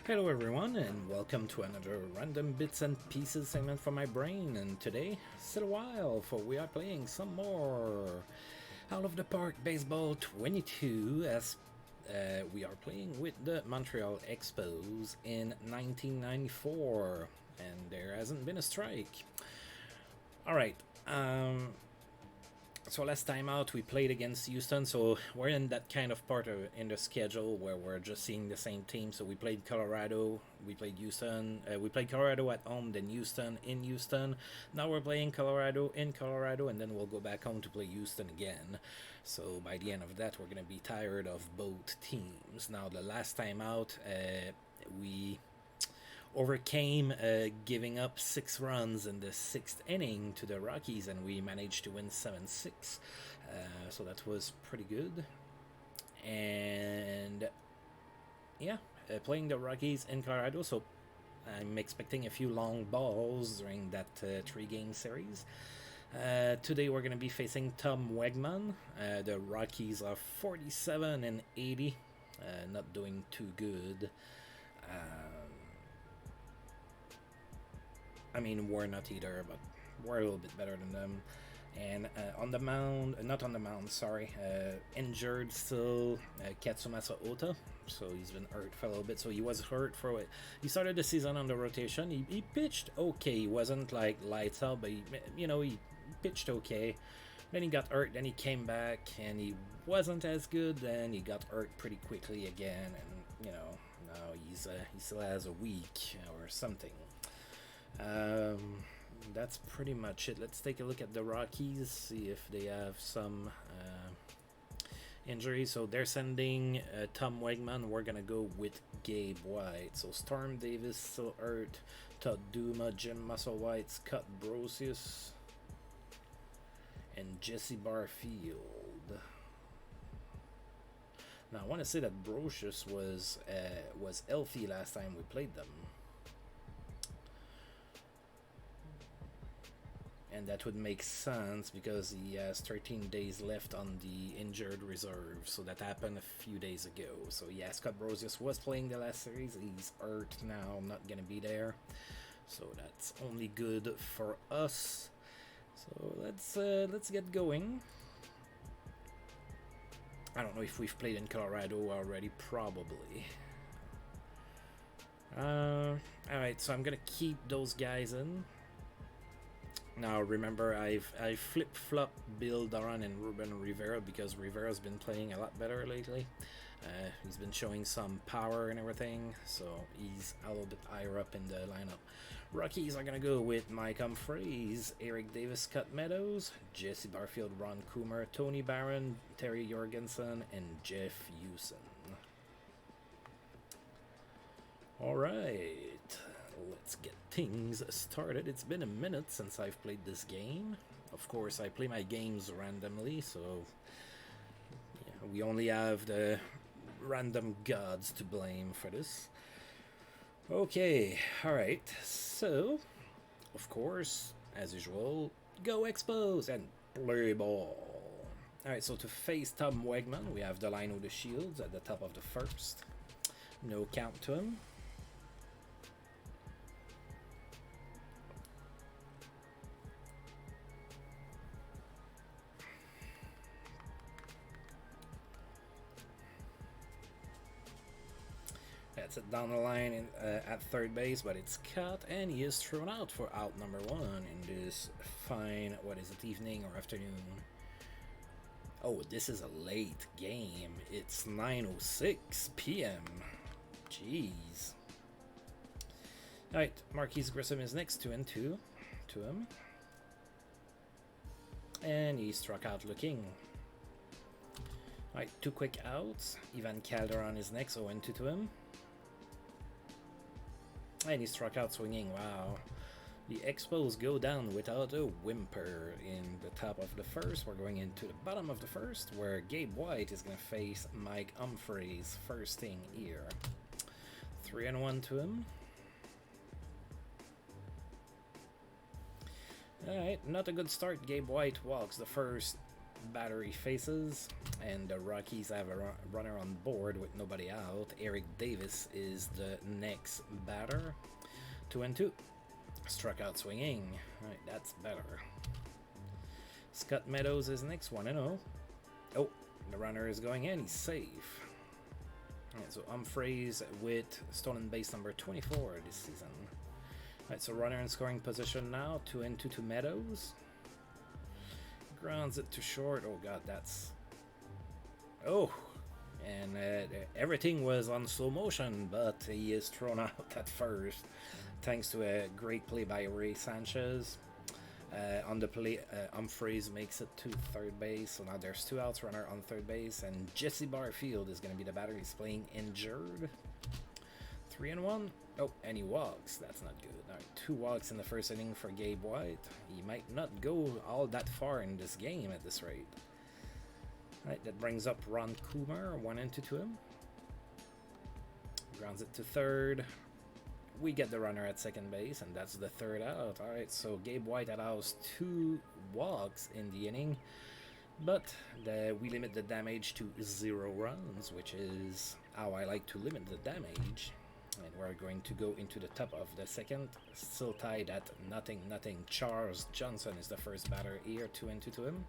Hello everyone and welcome to another random bits and pieces segment from my brain, and today it's a while for we are playing some more Out of the Park Baseball 22 as we are playing with the Montreal Expos in 1994 and there hasn't been a strike. Alright, so last time out we played against Hewson, so we're in that kind of part in the schedule where we're just seeing the same team. So we played Colorado, we played Hewson, we played Colorado at home, then Hewson in Hewson. Now we're playing Colorado in Colorado, and then we'll go back home to play Hewson again. So by the end of that, we're going to be tired of both teams. Now the last time out, we overcame giving up 6 runs in the 6th inning to the Rockies, and we managed to win 7-6. So that was pretty good. And yeah, playing the Rockies in Colorado, so I'm expecting a few long balls during that 3-game series. Today we're going to be facing Tom Wegman. The Rockies are 47 and 80, not doing too good. I mean, we're not either, but we're a little bit better than them. And on the mound, not on the mound, sorry, injured still, Katsumasa Ota. So he's been hurt for a little bit. So he was hurt for it. He started the season on the rotation. He pitched okay. He wasn't like lights out, but he pitched okay. Then he got hurt. Then he came back, and he wasn't as good. Then he got hurt pretty quickly again, and now he still has a week or something. That's pretty much it. Let's take a look at the Rockies, see if they have some injuries. So they're sending Tom Wegman. We're gonna go with Gabe White. So Storm Davis still hurt, Todd Duma, Jim Musselwhite, Scott Brosius, and Jesse Barfield. Now I want to say that Brosius was healthy last time we played them. And that would make sense because he has 13 days left on the injured reserve. So that happened a few days ago. So yeah, Scott Brosius was playing the last series. He's hurt now, not going to be there. So that's only good for us. So let's get going. I don't know if we've played in Colorado already, probably. Alright, so I'm going to keep those guys in. Now remember, I've flip-flopped Bill Doran and Ruben Rivera because Rivera's been playing a lot better lately. He's been showing some power and everything, so he's a little bit higher up in the lineup. Rockies are going to go with Mike Humphreys, Eric Davis, Scott Meadows, Jesse Barfield, Ron Kumar, Tony Barron, Terry Jorgensen, and Jeff Hewson. Alright, let's get things started. It's been a minute since I've played this game. Of course, I play my games randomly, so yeah, we only have the random gods to blame for this. Okay, alright, so, of course, as usual, go Expos and play ball. Alright, so to face Tom Wegman, we have Delino the Shields at the top of the first. No count to him. That's it down the line at third base, but it's cut, and he is thrown out for out number 1 in this fine, what is it, evening or afternoon? Oh, this is a late game. It's 9:06 p.m. Jeez. Alright, Marquise Grissom is next, 2-2 to him. And he struck out looking. Alright, 2 quick outs. Ivan Calderon is next, 0-2 to him. And he struck out swinging. Wow. The Expos go down without a whimper in the top of the first. We're going into the bottom of the first, where Gabe White is going to face Mike Humphreys first thing here. 3-1 to him. Alright, not a good start. Gabe White walks the first batter he faces, and the Rockies have a runner on board with nobody out. Eric Davis is the next batter. 2-2. Struck out swinging. Alright, that's better. Scott Meadows is next, 1-0. Oh, the runner is going in, he's safe. Alright, so Humphreys with stolen base number 24 this season. Alright, so runner in scoring position now, 2-2 to Meadows. Grounds it to short. Oh god, that's... Oh! And everything was on slow motion, but he is thrown out at first, thanks to a great play by Ray Sanchez. On the play, Humphreys makes it to third base, so now there's 2 outs, runner on third base, and Jesse Barfield is going to be the batter. He's playing injured. 3-1. Oh, and he walks. That's not good. Now, 2 walks in the first inning for Gabe White. He might not go all that far in this game at this rate. Right, that brings up Ron Kumar, 1-2 to him. Grounds it to third. We get the runner at second base, and that's the 3rd out. Alright, so Gabe White allows 2 walks in the inning, but we limit the damage to 0 runs, which is how I like to limit the damage. And we're going to go into the top of the 2nd, still tied at 0-0. Charles Johnson is the first batter here, 2-2 to him.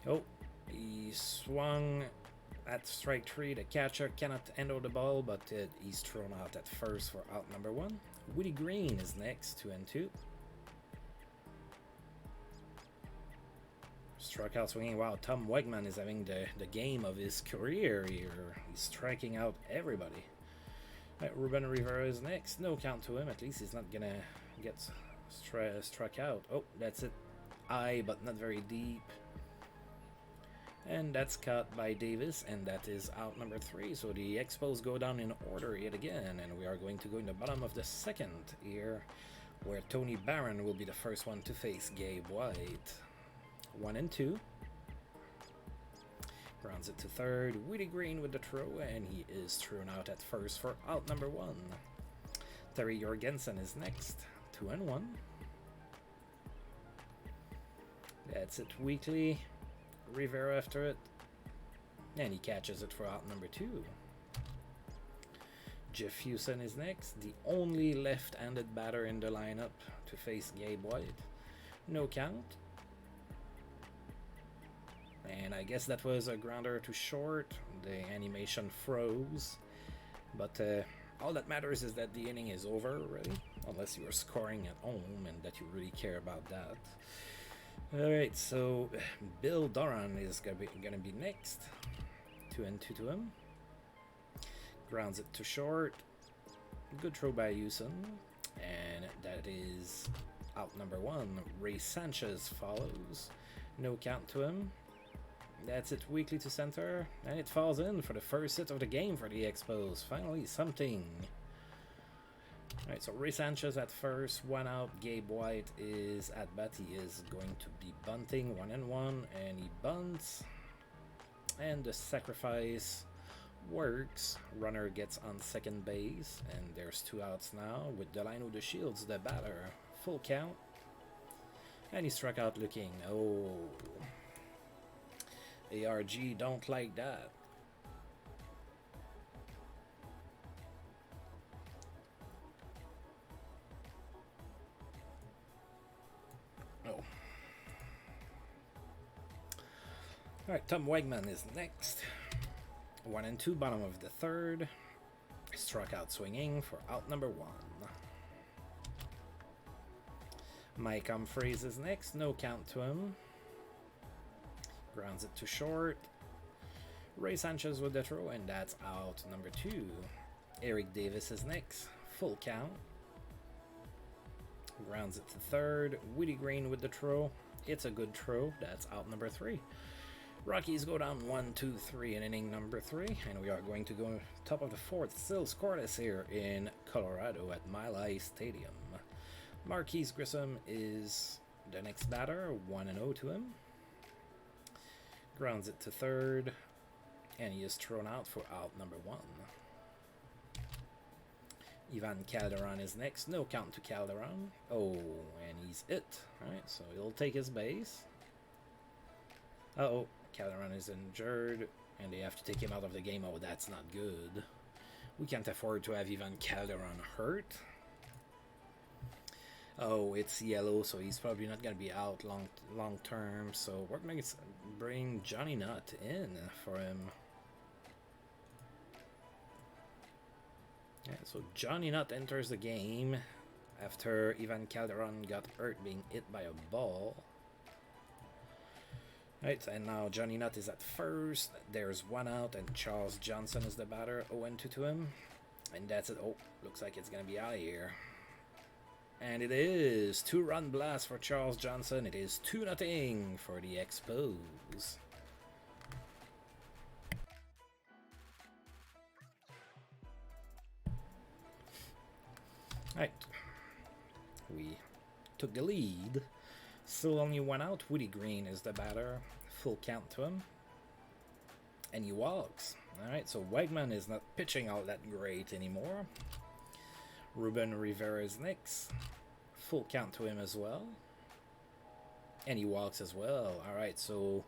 Oh, he swung at strike 3. The catcher cannot handle the ball, but he's thrown out at first for out number 1. Woody Green is next, 2-2. Struck out swinging. Wow, Tom Wegman is having the game of his career here. He's striking out everybody. Right, Ruben Rivera is next. No count to him. At least he's not gonna get struck out. Oh, that's it. High, but not very deep. And that's caught by Davis, and that is out number 3. So the Expos go down in order yet again, and we are going to go in the bottom of the 2nd here, where Tony Barron will be the first one to face Gabe White. 1-2. Grounds it to third. Woody Green with the throw, and he is thrown out at first for out number 1. Terry Jorgensen is next. 2-1. That's it. Weekly. Rivera after it, and he catches it for out number 2. Jeff Hewson is next, the only left-handed batter in the lineup to face Gabe White. No count. And I guess that was a grounder to short. The animation froze, but all that matters is that the inning is over already, unless you are scoring at home and that you really care about that. Alright, so Bill Doran is gonna be next. 2-2 to him. Grounds it to short. Good throw by Hewson. And that is out number 1. Ray Sanchez follows. No count to him. That's it. Weekly to center. And it falls in for the first hit of the game for the Expos. Finally, something. Alright, so Ray Sanchez at first, 1 out. Gabe White is at bat. He is going to be bunting, 1-1, and he bunts. And the sacrifice works. Runner gets on second base, and there's 2 outs now with Delino De Shields, the batter. Full count. And he struck out looking. Oh. ARG don't like that. Alright, Tom Wegman is next. 1-2, bottom of the 3rd. Struck out swinging for out number 1. Mike Humphreys is next. No count to him. Grounds it to short. Ray Sanchez with the throw, and that's out number 2. Eric Davis is next. Full count. Grounds it to 3rd. Woody Green with the throw. It's a good throw. That's out number 3. Rockies go down 1-2-3 in inning number 3, and we are going to go top of the 4th. Still scoreless here in Colorado at Mile High Stadium. Marquise Grissom is the next batter, 1-0 to him. Grounds it to 3rd, and he is thrown out for out number 1. Ivan Calderon is next. No count to Calderon. Oh, and he's it. Alright, so he'll take his base. Uh-oh, Calderon is injured, and they have to take him out of the game. Oh, that's not good. We can't afford to have Ivan Calderon hurt. Oh, it's yellow, so he's probably not going to be out long term. So we're going to bring Johnny Nutt in for him. Yeah, so Johnny Nutt enters the game after Ivan Calderon got hurt being hit by a ball. Right, and now Johnny Nutt is at first. There's one out, and Charles Johnson is the batter. 0-2 to him. And that's it. Oh, looks like it's going to be out of here. And it is 2-run blast for Charles Johnson. It is 2-0 for the Expos. Right, we took the lead. Still only one out. Woody Green is the batter. Full count to him. And he walks. Alright, so Wegman is not pitching all that great anymore. Ruben Rivera is next. Full count to him as well. And he walks as well. Alright, so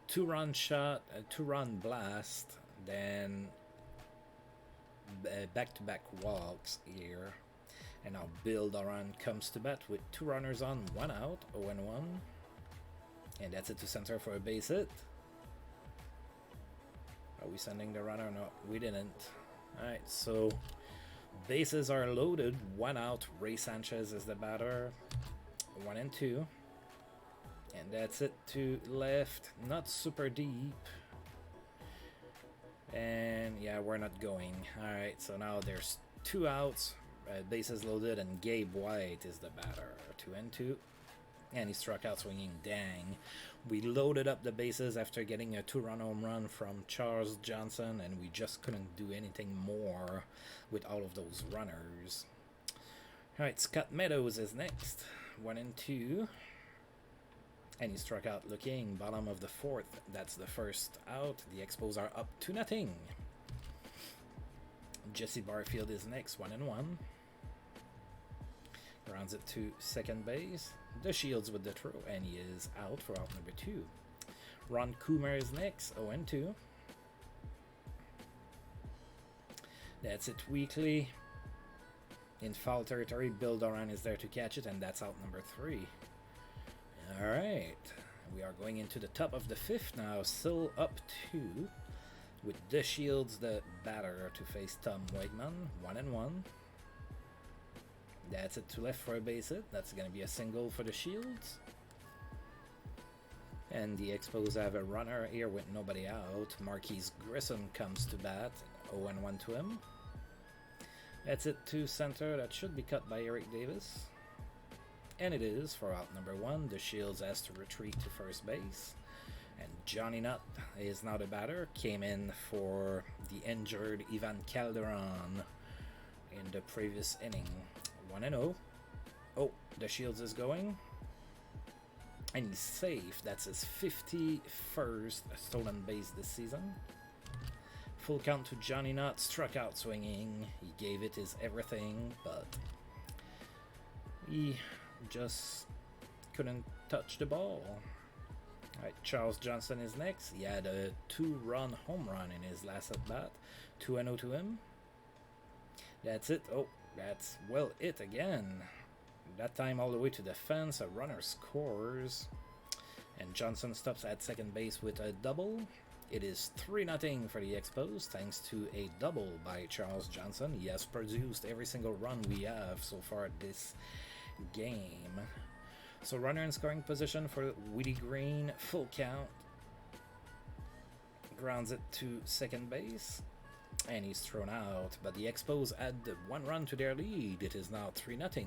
2-run shot, 2-run blast, then back-to-back walks here. And now Bill Doran comes to bat with 2 runners on, 1 out, 0-1. And that's it to center for a base hit. Are we sending the runner? No, we didn't. Alright, so bases are loaded, 1 out. Ray Sanchez is the batter, 1-2. And that's it to left, not super deep. And yeah, we're not going. Alright, so now there's 2 outs. Bases loaded, and Gabe White is the batter. 2-2. And he struck out swinging. Dang. We loaded up the bases after getting a 2-run home run from Charles Johnson, and we just couldn't do anything more with all of those runners. Alright, Scott Meadows is next. 1-2. And he struck out looking. Bottom of the 4th. That's the first out. The Expos are up 2-0. Jesse Barfield is next, 1-1. Grounds it to second base. The Shields with the throw, and he is out for out number 2. Ron Kumar is next, 0-2. That's it weekly. In foul territory, Bill Doran is there to catch it, and that's out number 3. Alright, we are going into the top of the 5th now, still up 2. With the Shields, the batter, to face Tom Wegman, 1-1. That's it to left for a base hit. That's going to be a single for the Shields. And the Expos have a runner here with nobody out. Marquise Grissom comes to bat, 0-1 to him. That's it to center. That should be cut by Eric Davis. And it is for out number 1. The Shields has to retreat to first base. And Johnny Nutt is now the batter. Came in for the injured Ivan Calderon in the previous inning. 1-0. Oh, the Shields is going. And he's safe. That's his 51st stolen base this season. Full count to Johnny Nutt. Struck out swinging. He gave it his everything, but he just couldn't touch the ball. Alright, Charles Johnson is next. He had a 2-run home run in his last at-bat. 2-0 to him. That's it. Oh, that's, well, it again. That time all the way to the fence. A runner scores. And Johnson stops at second base with a double. It is 3-0 for the Expos, thanks to a double by Charles Johnson. He has produced every single run we have so far this game. So runner in scoring position for Woody Green, full count. Grounds it to second base. And he's thrown out. But the Expos add 1 run to their lead. It is now 3-0.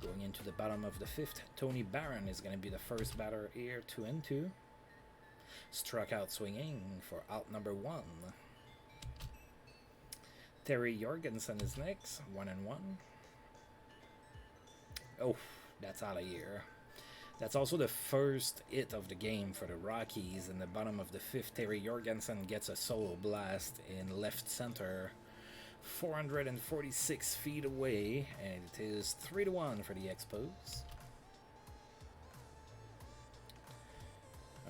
Going into the bottom of the 5th, Tony Barron is going to be the first batter here, 2-2. Struck out swinging for out number 1. Terry Jorgensen is next, 1-1. Oh, that's out of here. That's also the first hit of the game for the Rockies. In the bottom of the 5th, Terry Jorgensen gets a solo blast in left center 446 feet away, and it is 3-1 for the Expos.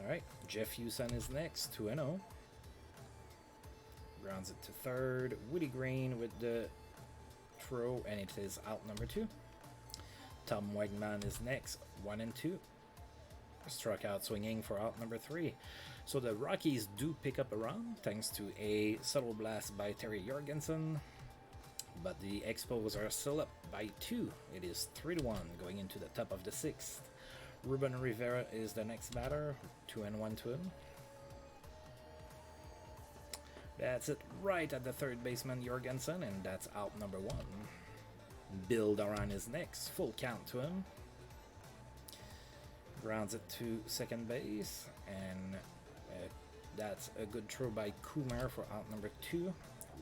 Alright, Jeff Hewson is next, 2-0. Grounds it to third. Woody Green with the throw, and it is out number 2. Tom Wegman is next, 1-2. Struck out swinging for out number 3. So the Rockies do pick up a run thanks to a subtle blast by Terry Jorgensen, but the Expos are still up by 2. It is 3-1 going into the top of the 6th. Ruben Rivera is the next batter, 2-1 to him. That's it right at the third baseman Jorgensen, and that's out number 1. Bill Doran is next, full count to him. Grounds it to second base, and that's a good throw by Kumar for out number 2.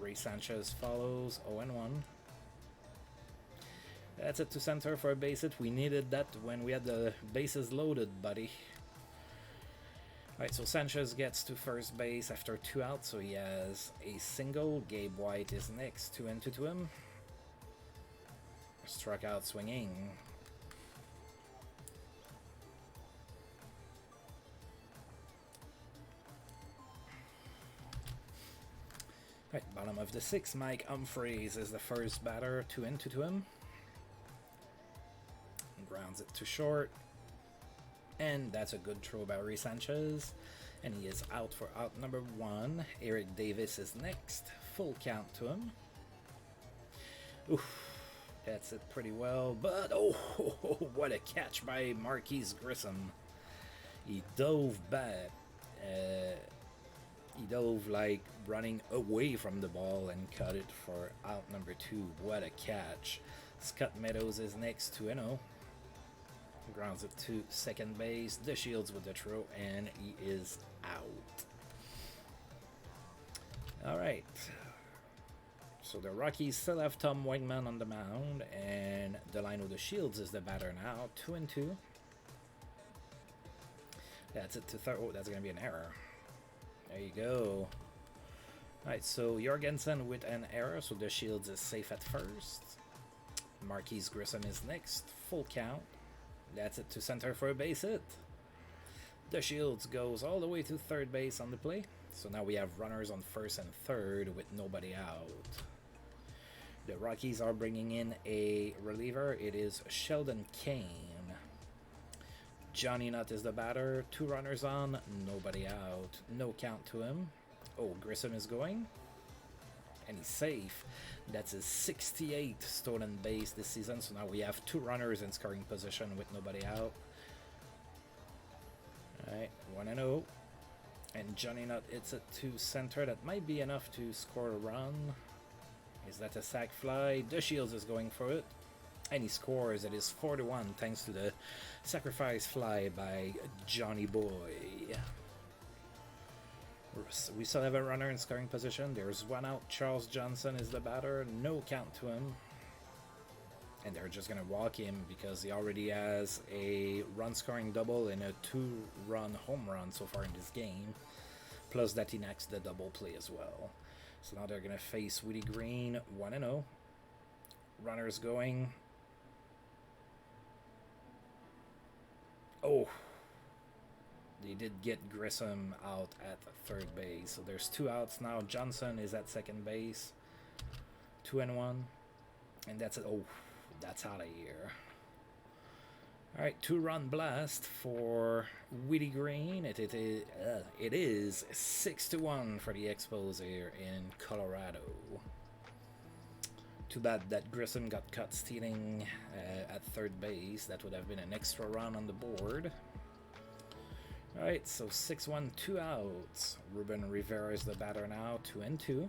Ray Sanchez follows, 0-1. That's it to center for a base hit. We needed that when we had the bases loaded, buddy. Alright, so Sanchez gets to first base after 2 outs, so he has a single. Gabe White is next, 2-2 to him. Struck out swinging. Right, bottom of the 6th, Mike Humphreys is the first batter, 2-2 to him. Grounds it to short, and that's a good throw by Ray Sanchez, and he is out for out number 1. Eric Davis is next, full count to him. Oof, that's it pretty well, but oh, what a catch by Marquise Grissom. He dove back, he dove like running away from the ball and caught it for out number 2. What a catch. Scott Meadows is next, 2-0. Grounds it to second base. The Shields with the throw, and he is out. Alright. So the Rockies still have Tom Wegman on the mound, and Delino the Shields is the batter now, 2-2. That's it to third. Oh, that's going to be an error. There you go. Alright, so Jorgensen with an error, so the Shields is safe at first. Marquise Grissom is next, full count. That's it to center for a base hit. The Shields goes all the way to third base on the play. So now we have runners on first and third with nobody out. The Rockies are bringing in a reliever. It is Sheldon Kane. Johnny Nutt is the batter. 2 runners on, nobody out. No count to him. Oh, Grissom is going. And he's safe. That's his 68th stolen base this season. So now we have 2 runners in scoring position with nobody out. Alright, 1-0. And Johnny Nutt hits it to center. That might be enough to score a run. Is that a sac fly? The Shields is going for it. And he scores. It is 4-1 thanks to the sacrifice fly by Johnny Boy. We still have a runner in scoring position. There's 1 out. Charles Johnson is the batter. No count to him. And they're just going to walk him because he already has a run-scoring double and a 2-run home run so far in this game. Plus that he knocks the double play as well. So now they're going to face Woody Green, 1-0. Runners going. Oh. They did get Grissom out at third base. So there's 2 outs now. Johnson is at second base. 2-1. And that's it. Oh, that's out of here. Alright, 2-run blast for Woody Green. It is 6-1 for the Expos here in Colorado. Too bad that Grissom got caught stealing at third base. That would have been an extra run on the board. Alright, so 6-1, 2 outs. Ruben Rivera is the batter now, 2-2.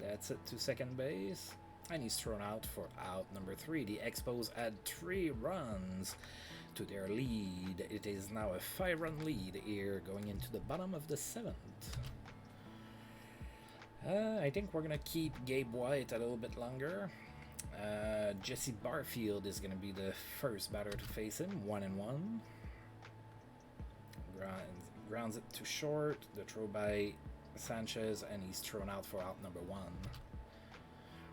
That's it to second base. And he's thrown out for out number 3. The Expos add 3 runs to their lead. It is now a 5-run lead here going into the bottom of the 7th. I think we're going to keep Gabe White a little bit longer. Jesse Barfield is going to be the first batter to face him, 1-1. Grounds it to short. The throw by Sanchez, and he's thrown out for out number 1.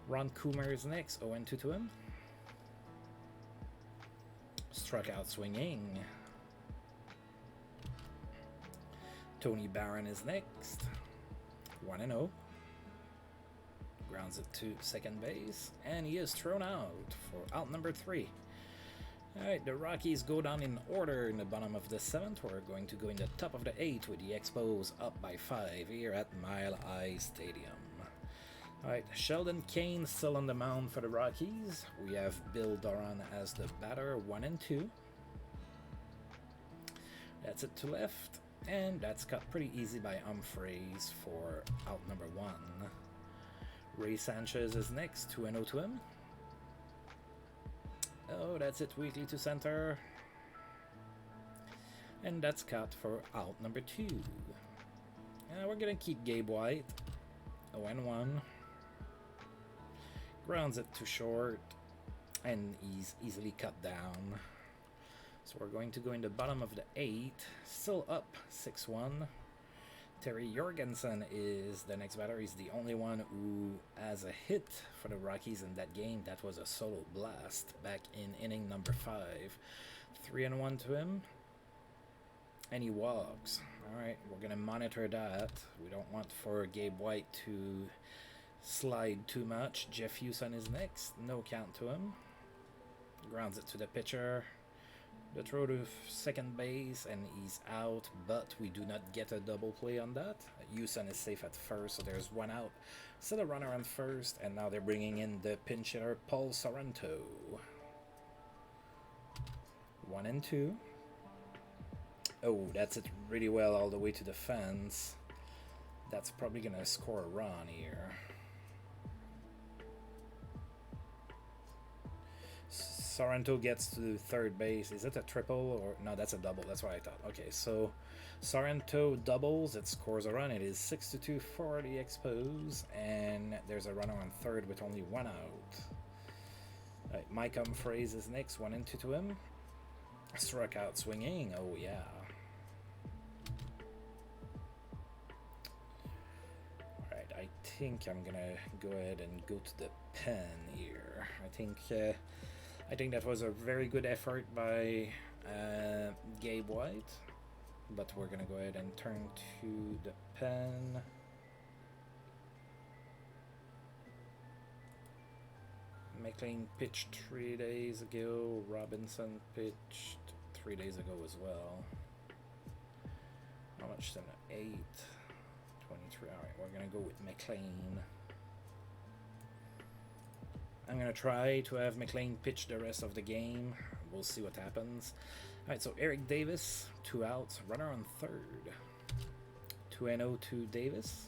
Ron Kumar is next, 0-2 to him. Struck out swinging. Tony Barron is next, 1-0. Grounds it to second base, and he is thrown out for out number 3. Alright, the Rockies go down in order in the bottom of the 7th. We're going to go in the top of the 8th with the Expos up by 5 here at Mile High Stadium. Alright, Sheldon Kane still on the mound for the Rockies. We have Bill Doran as the batter, 1-2. That's it to left, and that's cut pretty easy by Humphreys for out number 1. Ray Sanchez is next, 2-0 to him. Oh, that's it weakly to center. And that's cut for out number 2. We're gonna keep Gabe White, 0-1. Grounds it to short, and he's easily cut down. So we're going to go in the bottom of the 8th, still up 6-1. Terry Jorgensen is the next batter. He's the only one who has a hit for the Rockies in that game. That was a solo blast back in inning number 5. 3-1 to him, and he walks. Alright, we're going to monitor that. We don't want for Gabe White to slide too much. Jeff Hewson is next. No count to him. Grounds it to the pitcher. The throw to second base, and he's out, but we do not get a double play on that. Hewson is safe at first, so there's 1 out. Still a runner on first, and now they're bringing in the pinch hitter, Paul Sorrento. 1-2. Oh, that's it really well all the way to the fence. That's probably going to score a run here. Sorrento gets to third base. Is it a triple or no? That's a double. That's what I thought. Okay, so Sorrento doubles. It scores a run. It is 6-2 for the Expos, and there's a runner on third with only 1 out. Right, Mike Humphreys is next. 1-2 to him. Struck out swinging. Oh yeah. All right, I think I'm gonna go ahead and go to the pen here. I think that was a very good effort by Gabe White, but we're going to go ahead and turn to the pen. McLean pitched 3 days ago. Robinson pitched 3 days ago as well. How much then? 8, 23. All right, we're going to go with McLean. I'm going to try to have McLean pitch the rest of the game. We'll see what happens. Alright, so Eric Davis, 2 outs, runner on third. 2-0 to Davis.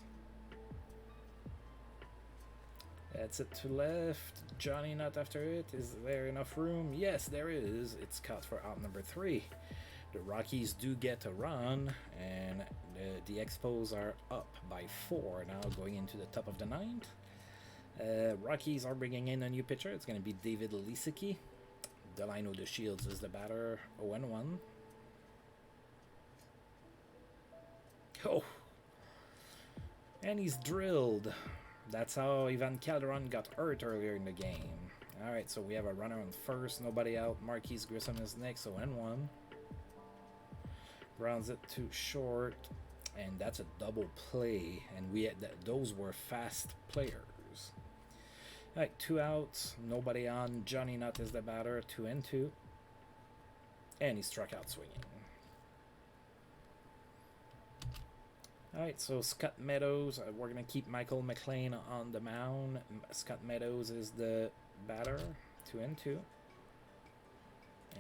That's it to left. Johnny not after it. Is there enough room? Yes, there is. It's cut for out number 3. The Rockies do get a run, and the Expos are up by 4 now, going into the top of the 9th. Rockies are bringing in a new pitcher. It's going to be David Lisicki. Delino De Shields is the batter, 0-1. Oh! And he's drilled. That's how Ivan Calderon got hurt earlier in the game. Alright, so we have a runner on first, nobody out. Marquise Grissom is next, 0-1. Grounds it to short, and that's a double play. And we had those were fast players. Alright, 2 outs, nobody on. Johnny Nutt is the batter, 2-2. And he struck out swinging. Alright, so Scott Meadows, we're going to keep Michael McLean on the mound. Scott Meadows is the batter, 2-2. And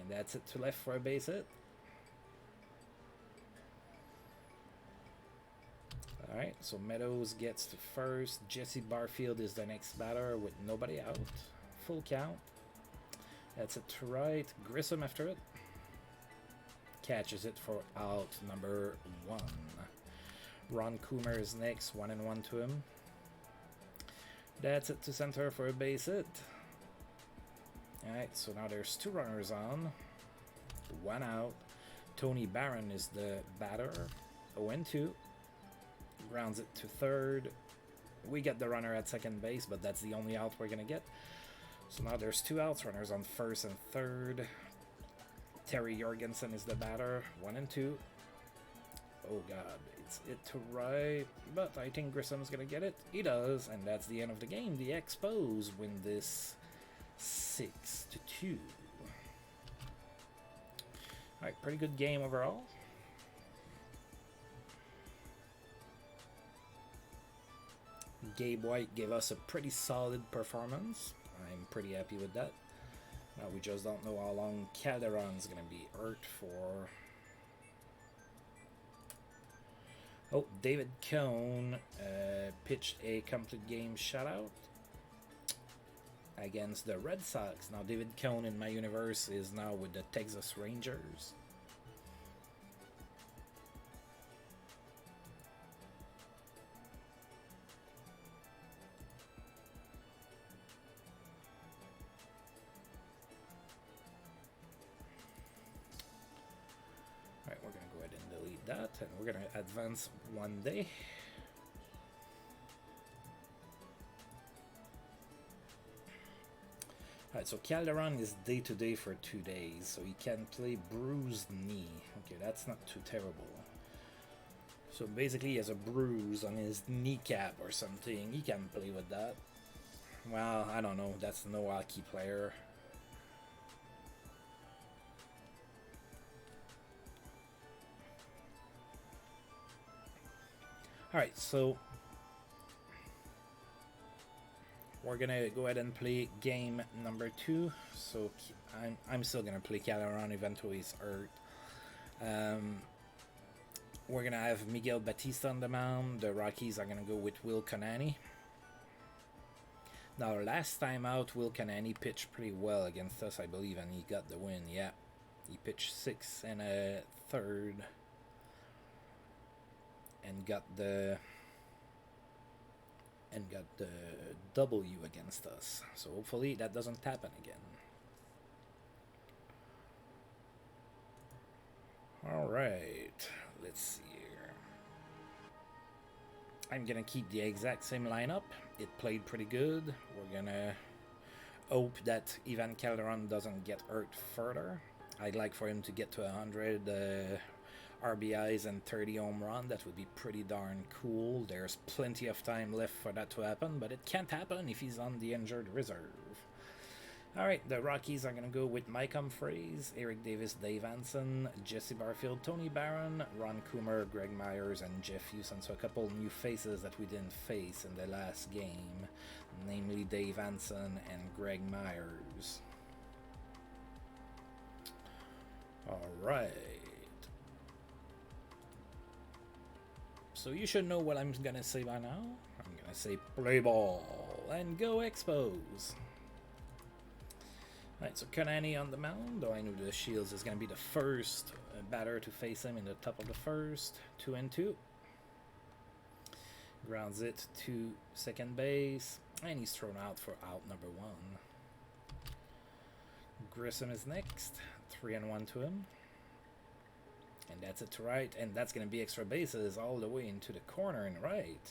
that's it to left for a base hit. Alright, so Meadows gets to first. Jesse Barfield is the next batter with nobody out. Full count. That's it to right. Grissom after it. Catches it for out number 1. Ron Kumar is next. 1-1 to him. That's it to center for a base hit. Alright, so now there's 2 runners on. 1 out. Tony Barron is the batter. 0-2. Grounds it to third. We get the runner at second base, but that's the only out we're gonna get. So now there's 2 outs, runners on first and third. Terry Jorgensen is the batter, 1 and 2. Oh god, it's it to right, but I think Grissom's gonna get it. He does, and that's the end of the game. The Expos win this 6-2. Alright, pretty good game overall. Gabe White gave us a pretty solid performance. I'm pretty happy with that. Now we just don't know how long Calderon's gonna be hurt for. Oh, David Cone pitched a complete game shutout against the Red Sox. Now David Cone in my universe is now with the Texas Rangers. Alright, we're going to go ahead and delete that, and we're going to advance one day. Alright, so Calderon is day-to-day for 2 days, so he can play bruised knee. Okay, that's not too terrible. So basically he has a bruise on his kneecap or something. He can play with that. Well, I don't know. That's no hockey player. Alright, so we're gonna go ahead and play game number 2. So I'm still gonna play Calderon even though he's hurt. We're gonna have Miguel Batista on the mound. The Rockies are gonna go with Will Conani. Now last time out, Will Conani pitched pretty well against us, I believe, and he got the win. Yeah, he pitched 6 and a third. And got the W against us. So hopefully that doesn't happen again. All right, let's see here. I'm gonna keep the exact same lineup. It played pretty good. We're gonna hope that Ivan Calderon doesn't get hurt further. I'd like for him to get to 100 RBIs and 30 home run. That would be pretty darn cool. There's plenty of time left for that to happen, but it can't happen if he's on the injured reserve. Alright, the Rockies are going to go with Mike Humphreys, Eric Davis, Dave Anson, Jesse Barfield, Tony Barron, Ron Kumar, Greg Myers, and Jeff Hewson. So a couple new faces that we didn't face in the last game, namely Dave Anson and Greg Myers. Alright. So you should know what I'm gonna say by now. I'm gonna say play ball and go Expos. Alright, so Conani on the mound. Though I knew the Shields is gonna be the first batter to face him in the top of the first. 2 and 2. Grounds it to second base, and he's thrown out for out number 1. Grissom is next. 3 and 1 to him. And that's it to right, and that's going to be extra bases all the way into the corner and right.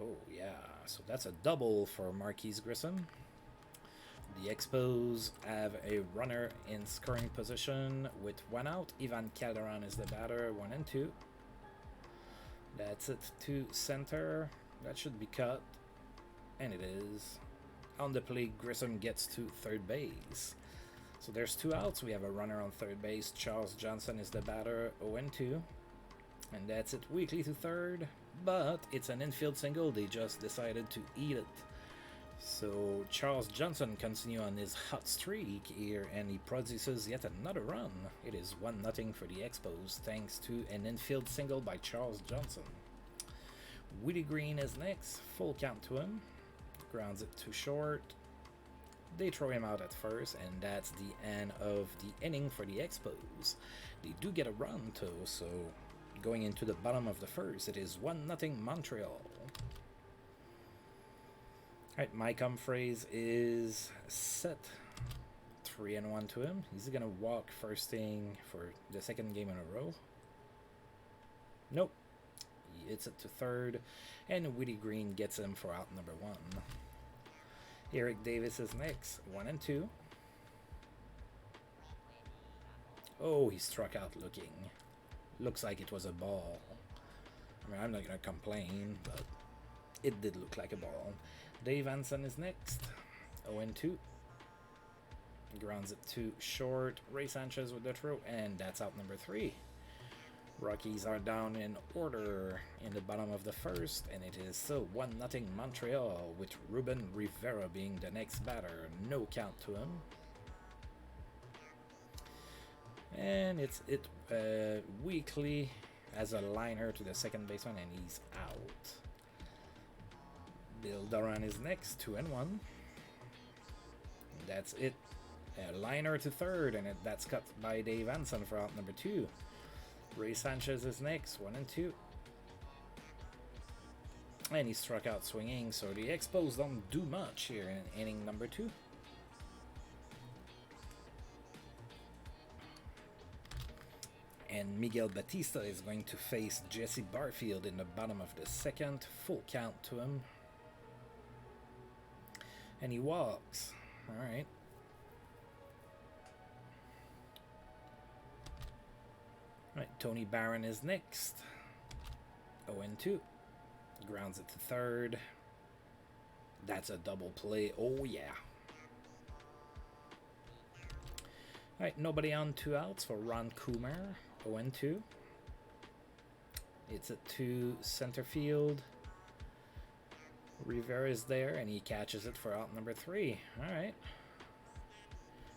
Oh, yeah. So that's a double for Marquise Grissom. The Expos have a runner in scoring position with 1 out. Ivan Calderon is the batter, 1 and 2. That's it to center. That should be cut. And it is. On the plate, Grissom gets to third base. So there's 2 outs. We have a runner on third base. Charles Johnson is the batter, 0-2. And that's it weakly to third. But it's an infield single. They just decided to eat it. So Charles Johnson continues on his hot streak here, and he produces yet another run. It is 1-0 for the Expos, thanks to an infield single by Charles Johnson. Willie Green is next. Full count to him. Grounds it to short. They throw him out at first, and that's the end of the inning for the Expos. They do get a run, though, so going into the bottom of the first, it is 1-0 Montreal. Alright, Mike Humphreys is set. 3 and 1 to him. He's going to walk first thing for the second game in a row. Nope. hits it to third, and Woody Green gets him for out number 1. Eric Davis is next, 1 and 2. Oh, he struck out looking. Looks like it was a ball. I mean, I'm not going to complain, but it did look like a ball. Dave Anson is next, 0 and 2. Grounds it to short. Ray Sanchez with the throw, and that's out number 3. Rockies are down in order in the bottom of the first, and it is still 1-0 Montreal, with Ruben Rivera being the next batter. No count to him. And it's Weekly as a liner to the second baseman, and he's out. Bill Doran is next, 2 and 1. That's it. A liner to third, and that's cut by Dave Anson for out number 2. Ray Sanchez is next, 1 and 2. And he struck out swinging, so the Expos don't do much here in inning number 2. And Miguel Batista is going to face Jesse Barfield in the bottom of the second. Full count to him. And he walks. Alright. Right, Tony Barron is next. 0 and 2. Grounds it to third. That's a double play. Oh, yeah. Alright, nobody on, 2 outs for Ron Kumar. 0 and 2. It's a 2 center field. Rivera is there, and he catches it for out number 3. Alright.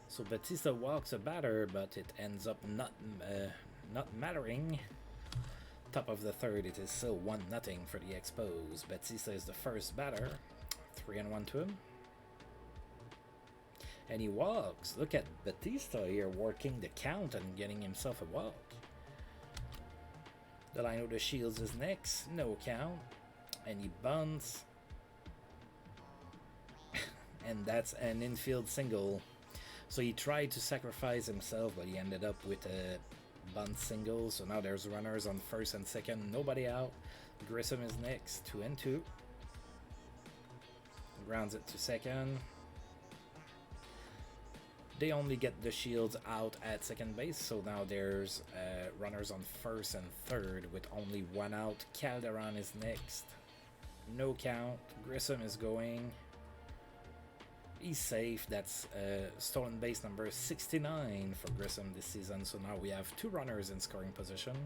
So Batista walks a batter, but it ends up not mattering. Top of the third, it is still 1-0 for the Expos. Batista is the first batter. 3 and 1 to him. And he walks. Look at Batista here working the count and getting himself a walk. Delino de Shields is next. No count. And he bunts. And that's an infield single. So he tried to sacrifice himself, but he ended up with a bunt single. So now there's runners on first and second. Nobody out. Grissom is next. 2 and 2. Grounds it to second. They only get the Shields out at second base, so now there's runners on first and third with only 1 out. Calderon is next. No count. Grissom is going. He's safe. That's stolen base number 69 for Grissom this season. So now we have 2 runners in scoring position.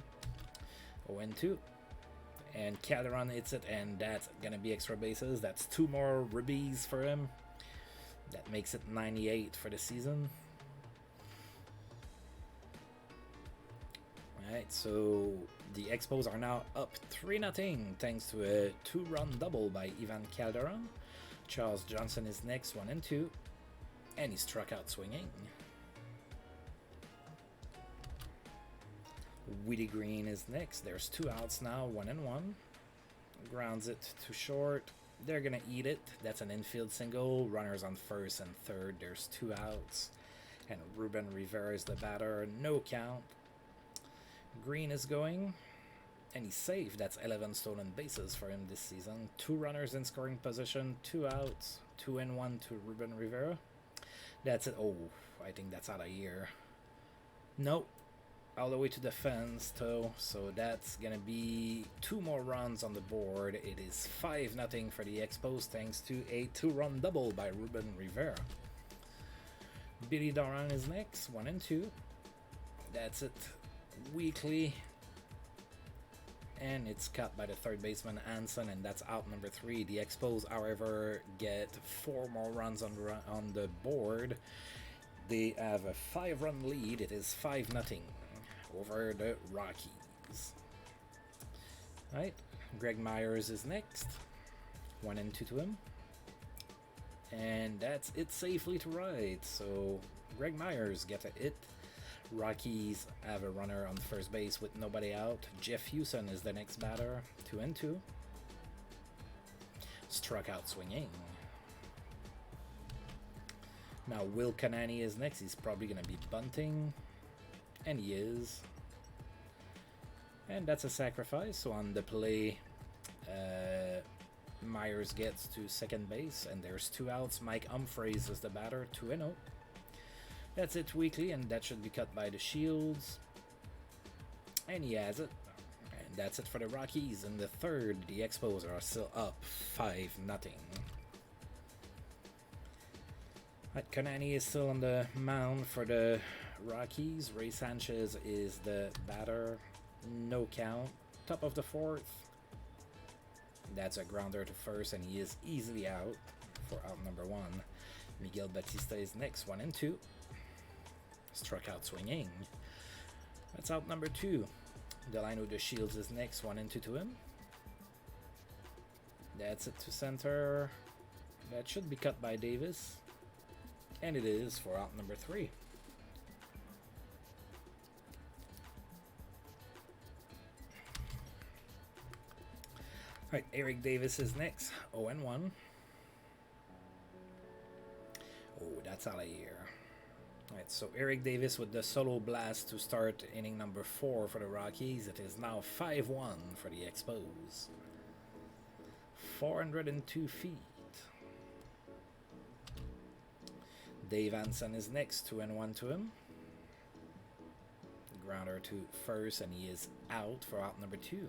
0 and 2. And Calderon hits it, and that's going to be extra bases. That's 2 more ribbies for him. That makes it 98 for the season. Alright, so the Expos are now up 3-0 thanks to a 2-run double by Ivan Calderon. Charles Johnson is next, 1 and 2. And he struck out swinging. Woody Green is next. There's 2 outs now, 1 and 1. Grounds it to short. They're going to eat it. That's an infield single. Runners on first and third. There's 2 outs. And Ruben Rivera is the batter. No count. Green is going. And he's safe. That's 11 stolen bases for him this season. 2 runners in scoring position. 2 outs. 2 and 1 to Ruben Rivera. That's it. Oh, I think that's out of here. Nope. All the way to the fence, though, so that's gonna be 2 more runs on the board. It is 5-0 for the Expos thanks to a 2-run double by Ruben Rivera. Billy Doran is next, 1 and 2. That's it. Weekly, and it's cut by the third baseman Anson, and that's out number 3. The Expos, however, get 4 more runs on the board. They have a 5-run lead. It is 5-0. Over the Rockies. Right, Greg Myers is next. 1 and 2 to him. And that's it safely to right. So Greg Myers gets a hit. Rockies have a runner on first base with nobody out. Jeff Hewson is the next batter. 2 and 2. Struck out swinging. Now Will Kanani is next. He's probably going to be bunting. And he is. And that's a sacrifice. So on the play, Myers gets to second base, and there's 2 outs. Mike Humphreys is the batter, 2-0. That's it weekly, and that should be cut by the Shields. And he has it. And that's it for the Rockies. In the third, the Expos are still up 5-0. Right, Konani is still on the mound for the Rockies. Ray Sanchez is the batter. No count. Top of the fourth. That's a grounder to first, and he is easily out for out number 1. Miguel Batista is next, 1-2. Struck out swinging. That's out number 2. Delano de Shields is next, 1-2 to him. That's it to center. That should be cut by Davis. And it is for out number 3. Alright, Eric Davis is next, 0-1. Oh, that's out of here. Alright, so Eric Davis with the solo blast to start inning number 4 for the Rockies. It is now 5-1 for the Expos. 402 feet. Dave Anson is next, 2-1 to him. Grounder to first, and he is out for out number 2.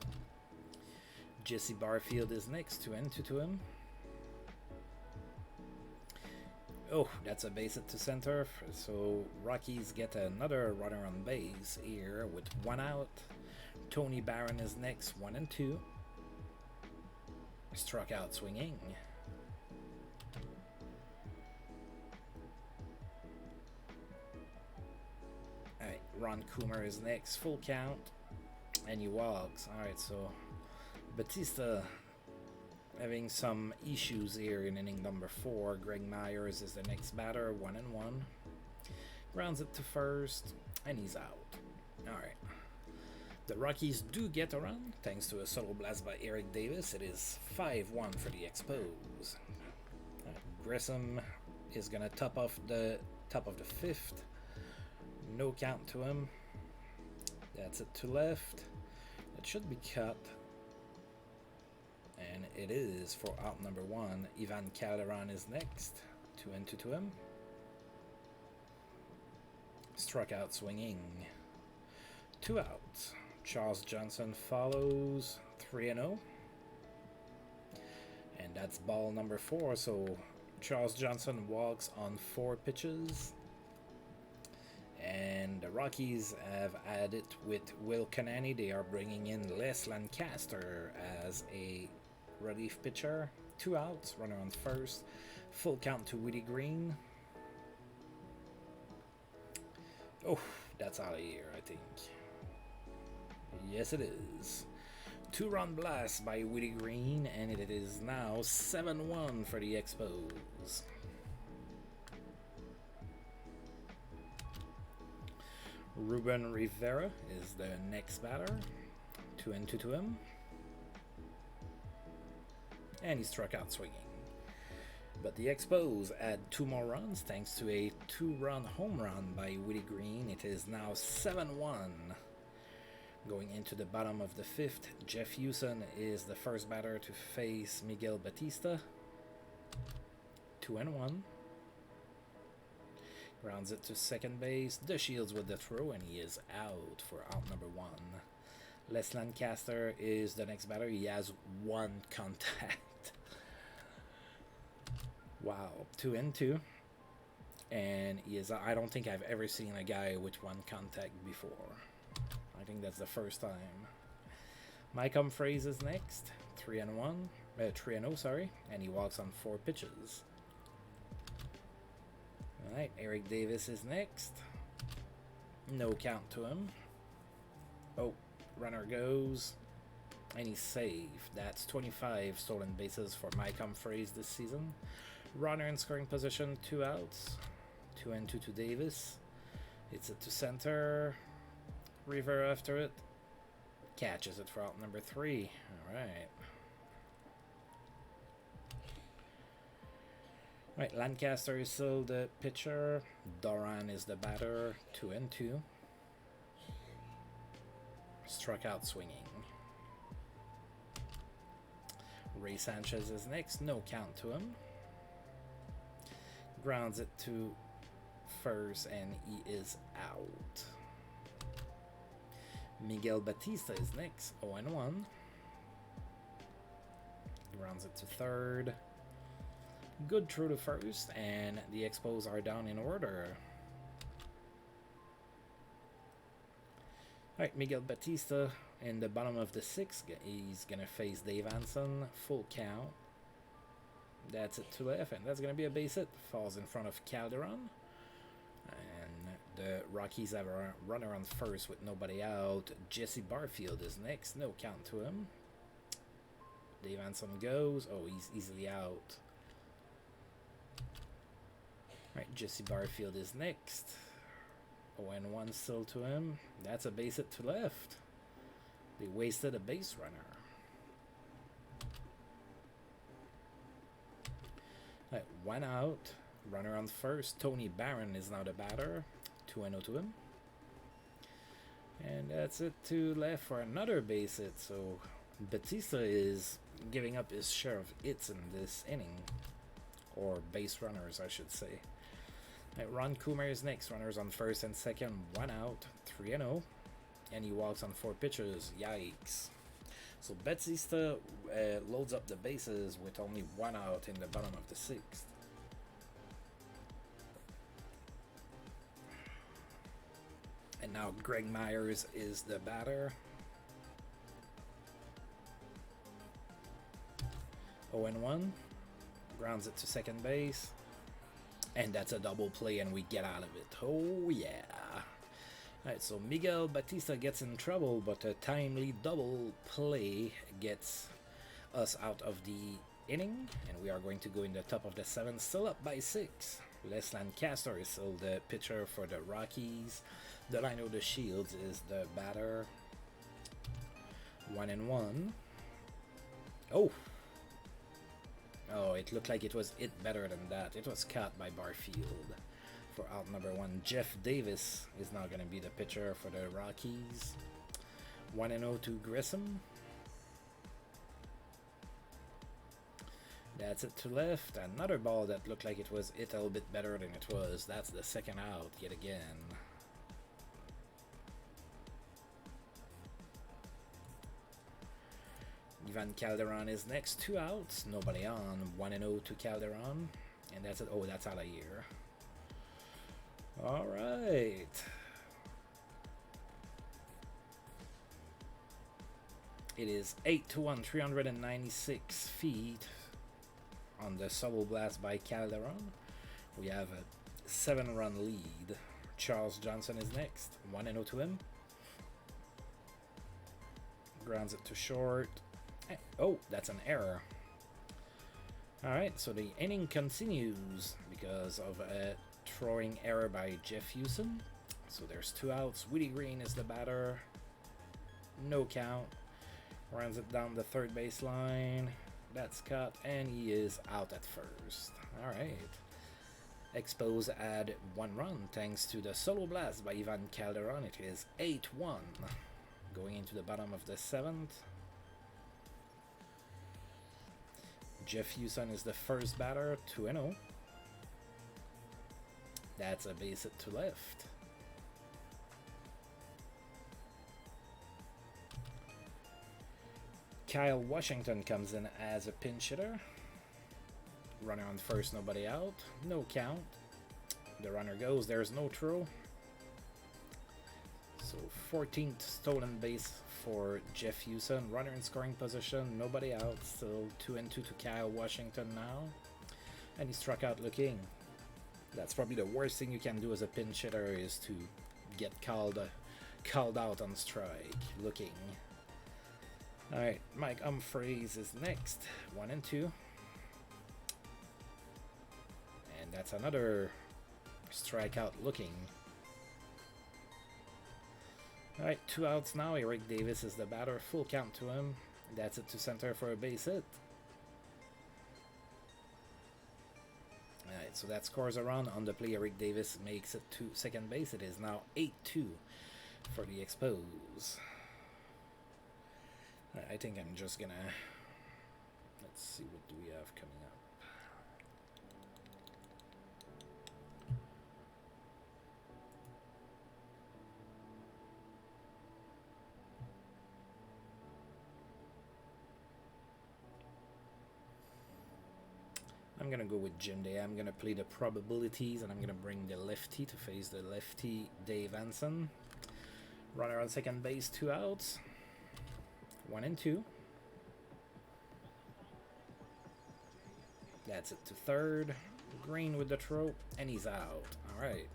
Jesse Barfield is next, 2-2 to him. Oh, that's a base hit to center. So Rockies get another runner on base here with 1 out. Tony Barron is next, 1-2. Struck out swinging. Alright, Ron Kumar is next, full count. And he walks. Alright, so Batista having some issues here in inning number 4. Greg Myers is the next batter, 1-1. Grounds it to first, and he's out. Alright. The Rockies do get a run, thanks to a solo blast by Eric Davis. It is 5-1 for the Expos. Grissom is going to top of the 5th. No count to him. That's it to left. It should be cut. And it is for out number 1. Ivan Calderon is next. 2-2 to him. Struck out swinging. 2 outs. Charles Johnson follows. 3-0. And that's ball number 4. So Charles Johnson walks on 4 pitches. And the Rockies have added with Will Konani. They are bringing in Les Lancaster as a relief pitcher. 2 outs, runner on first. Full count to Woody Green. Oh, that's out of here, I think. Yes, it is. 2-run blast by Woody Green, and it is now 7-1 for the Expos. Ruben Rivera is the next batter. 2-2 to him. And he struck out swinging. But the Expos add 2 more runs thanks to a 2-run home run by Woody Green. It is now 7-1. Going into the bottom of the 5th, Jeff Hewson is the first batter to face Miguel Batista. 2-1. Grounds it to second base. The Shields with the throw, and he is out for out number 1. Les Lancaster is the next batter. He has 1 contact. Wow, 2-2. And he is, I don't think I've ever seen a guy with 1 contact before. I think that's the first time. Mike Humphreys is next. 3-0, sorry. And he walks on 4 pitches. Alright, Eric Davis is next. No count to him. Oh, runner goes. And he's safe. That's 25 stolen bases for Mike Humphreys this season. Runner in scoring position, 2 outs. 2-2 to Davis. It's it to center. Rivera after it. Catches it for out number 3. Alright. Right, Lancaster is still the pitcher. Doran is the batter. 2-2. Struck out swinging. Ray Sanchez is next. No count to him. Grounds it to first, and he is out. Miguel Batista is next. 0-1. Grounds it to third. Good throw to first, and the Expos are down in order. Alright, Miguel Batista in the bottom of the sixth. He's going to face Dave Anson. Full count. That's it to left, and that's going to be a base hit. Falls in front of Calderon. And the Rockies have a runner on first with nobody out. Jesse Barfield is next. No count to him. Dave Anson goes. Oh, he's easily out. Alright, Jesse Barfield is next. 0-1 still to him. That's a base hit to left. They wasted a base runner. Right, 1 out. Runner on first. Tony Barron is now the batter. 2-0 to him. And that's it to left for another base hit. So Batista is giving up his share of hits in this inning. Or base runners, I should say. Right, Ron Kumar is next. Runners on first and second. 1 out. 3-0. And he walks on 4 pitches. Yikes. So Batista loads up the bases with only 1 out in the bottom of the 6th. And now Greg Myers is the batter. 0-1. Grounds it to second base. And that's a double play, and we get out of it. Oh, yeah. Alright, so Miguel Batista gets in trouble, but a timely double play gets us out of the inning. And we are going to go in the top of the 7th, still up by 6. Les Lancaster is still the pitcher for the Rockies. Delino De Shields is the batter. 1-1. Oh! Oh, it looked like it was hit better than that. It was caught by Barfield for out number 1. Jeff Davis is now going to be the pitcher for the Rockies. 1-0 to Grissom. That's it to left. Another ball that looked like it was hit a little bit better than it was. That's the second out yet again. Ivan Calderon is next. 2 outs. Nobody on. 1-0 to Calderon. And that's it. Oh, that's out of here. Alright. It is 8-1, 396 feet on the solo blast by Calderon. We have a 7-run lead. Charles Johnson is next. 1-0 to him. Grounds it to short. Oh, that's an error. Alright, so the inning continues because of a throwing error by Jeff Hewson. So there's 2 outs. Willie Green is the batter. No count. Runs it down the third baseline. That's cut, and he is out at first. Alright. Expos add 1 run thanks to the solo blast by Ivan Calderon. It is 8-1. Going into the bottom of the 7th. Jeff Hewson is the first batter. 2-0. That's a base hit to left. Kyle Washington comes in as a pinch hitter. Runner on first, nobody out. No count. The runner goes. There's no throw. So 14th stolen base for Jeff Hewson. Runner in scoring position. Nobody out. Still 2-2 to Kyle Washington now. And he struck out looking. That's probably the worst thing you can do as a pinch hitter is to get called out on strike. Looking. Alright, Mike Humphreys is next. 1-2. And that's another strikeout looking. Alright, 2 outs now. Eric Davis is the batter. Full count to him. That's it to center for a base hit. Alright, so that scores a run. On the play, Eric Davis makes it to second base. It is now 8-2 for the Expos. I think I'm just gonna, let's see, what do we have coming up. I'm gonna go with Jim Day. I'm gonna play the probabilities, and I'm gonna bring the lefty to face the lefty Dave Anson. Runner on second base, 2 outs. 1 and 2. That's it to third. Green with the throw, and he's out. All right.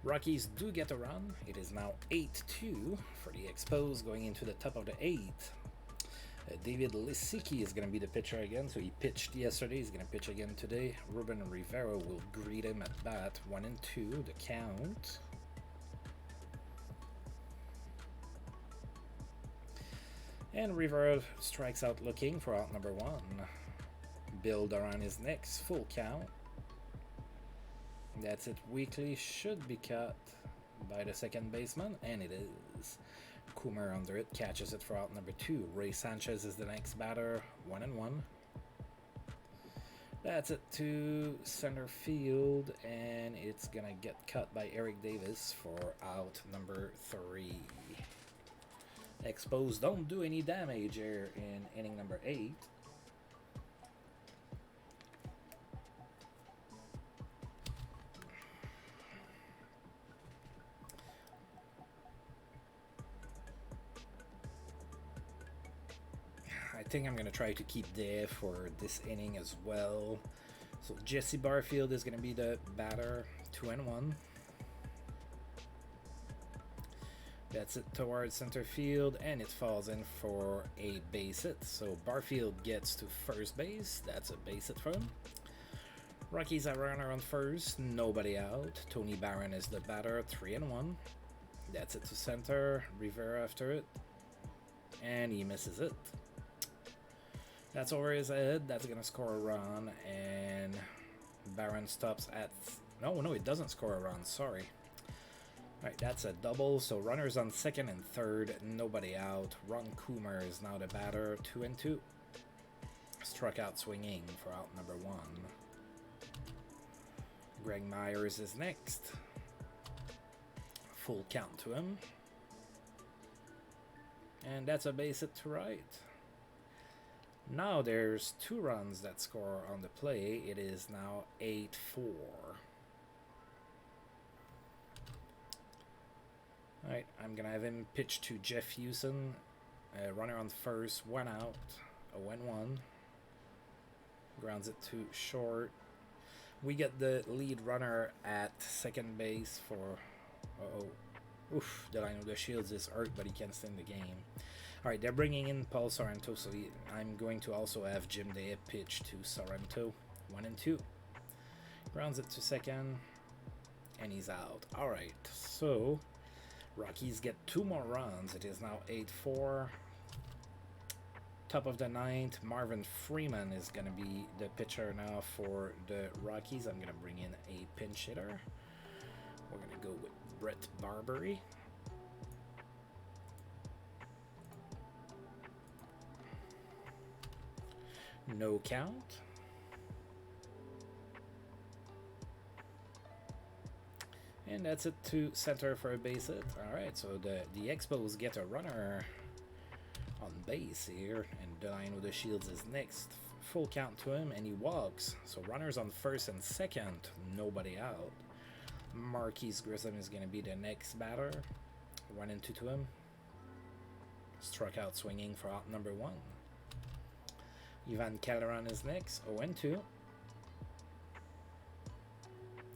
Rockies do get a run. It is now 8-2 for the Expos going into the top of the 8th. David Lisicki is going to be the pitcher again. So he pitched yesterday. He's going to pitch again today. Ruben Rivera will greet him at bat. 1 and 2, the count. And Rivera strikes out looking for out number 1. Bill Duran is next. Full count. That's it. Weekly should be cut by the second baseman, and it is. Kumar under it, catches it for out number 2. Ray Sanchez is the next batter. 1 and 1. That's it to center field, and it's gonna get cut by Eric Davis for out number 3. Expos don't do any damage here in inning number 8. I think I'm going to try to keep Dave for this inning as well. So Jesse Barfield is going to be the batter. 2 and 1. That's it towards center field, and it falls in for a base hit. So Barfield gets to first base. That's a base hit for him. Rockies are runner on first, nobody out. Tony Barron is the batter. 3 and 1. That's it to center. Rivera after it, and he misses it. That's over his head. That's gonna score a run, and Barron stops at. No, it doesn't score a run. Sorry. Alright, that's a double, so runners on second and third, nobody out. Ron Kumar is now the batter. 2 and 2. Struck out swinging for out number 1. Greg Myers is next. Full count to him. And that's a base hit to right. Now there's 2 runs that score on the play. It is now 8-4. Alright, I'm going to have him pitch to Jeff Hewson. Runner on first, 1 out, 0-1. Grounds it to short. We get the lead runner at second base for... Oof, the line of the Shields is hurt, but he can stay in the game. Alright, they're bringing in Paul Sorrento, so I'm going to also have Jim Day pitch to Sorrento. 1 and 2. Grounds it to second, and he's out. Alright, so Rockies get 2 more runs. It is now 8-4. Top of the 9th, Marvin Freeman is going to be the pitcher now for the Rockies. I'm going to bring in a pinch hitter. We're going to go with Brett Barbery. No count. And that's it to center for a base hit. Alright, so the Expos get a runner on base here, and Delano the Shields is next. Full count to him, and he walks. So runners on first and second, nobody out. Marquise Grissom is going to be the next batter. 1 and 2 to him. Struck out swinging for out number 1. Ivan Calderon is next. 0 and 2.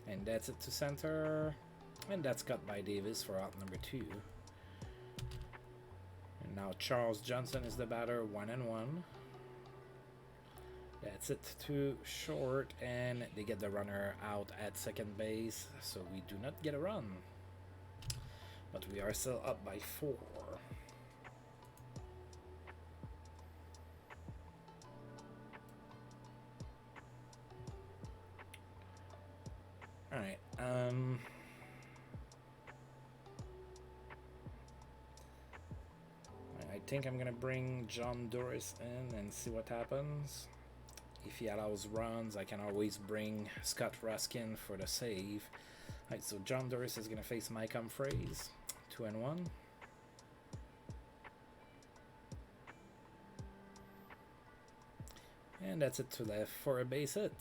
And that's it to center. And that's cut by Davis for out number 2. And now Charles Johnson is the batter. 1 and 1. That's it to short, and they get the runner out at second base, so we do not get a run. But we are still up by 4. Alright, I think I'm gonna bring John Doris in and see what happens. If he allows runs, I can always bring Scott Raskin for the save. Alright, so John Doris is gonna face Mike Humphreys. 2-1. And that's it to left for a base hit.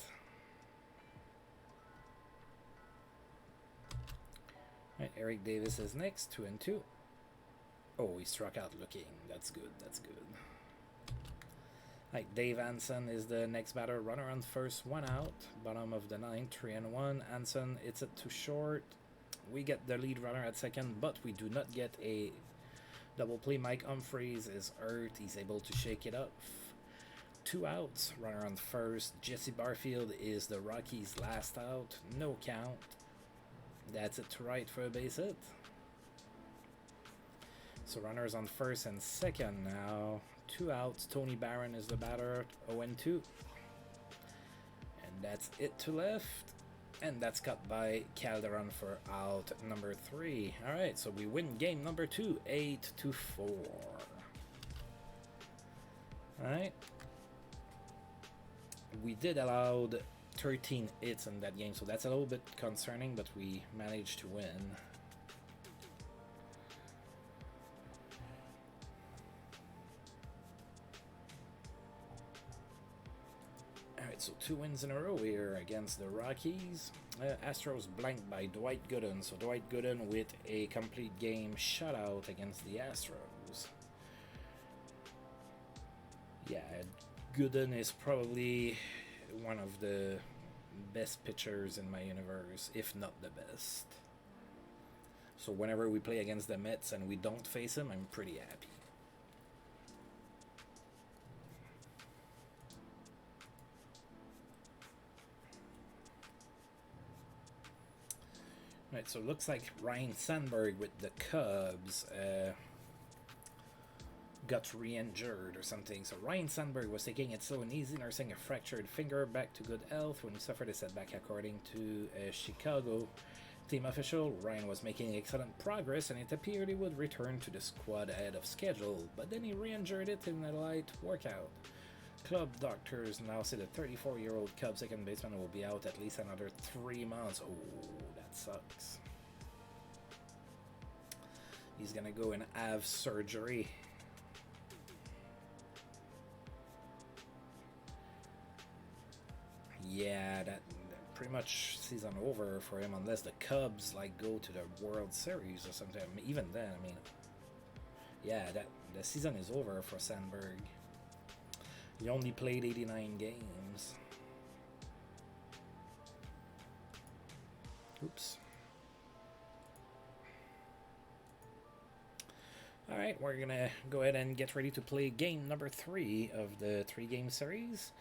Right, Eric Davis is next, 2-2. Oh, he struck out looking. That's good, that's good. Right, Dave Anson is the next batter. Runner on first, 1 out. Bottom of the ninth, 3-1. Anson hits it too short. We get the lead runner at second, but we do not get a double play. Mike Humphreys is hurt. He's able to shake it up. 2 outs. Runner on first. Jesse Barfield is the Rockies' last out. No count. That's it to right for a base hit. So runners on first and second now. 2 outs. Tony Barron is the batter. 0-2. And that's it to left. And that's cut by Calderon for out number 3. Alright, so we win game number 2, 8-4. Alright. We did allow 13 hits in that game, so that's a little bit concerning, but we managed to win. Alright, so 2 wins in a row here against the Rockies. Astros blanked by Dwight Gooden, so Dwight Gooden with a complete game shutout against the Astros. Yeah, Gooden is probably one of the best pitchers in my universe, if not the best. So whenever we play against the Mets and we don't face him, I'm pretty happy. Right, so it looks like Ryan Sandberg with the Cubs got re-injured or something. So Ryan Sandberg was taking it slow and easy, nursing a fractured finger, back to good health when he suffered a setback, according to Chicago team official. Ryan was making excellent progress, and it appeared he would return to the squad ahead of schedule, but then he re-injured it in a light workout. Club doctors now say the 34-year-old Cubs second baseman will be out at least another 3 months. Oh, that sucks. He's gonna go and have surgery. Yeah, that pretty much season over for him, unless the Cubs like go to the World Series or something. Even then, I mean, yeah, that the season is over for Sandberg. He only played 89 games. Oops. Alright, we're gonna go ahead and get ready to play game number 3 of the 3-game series.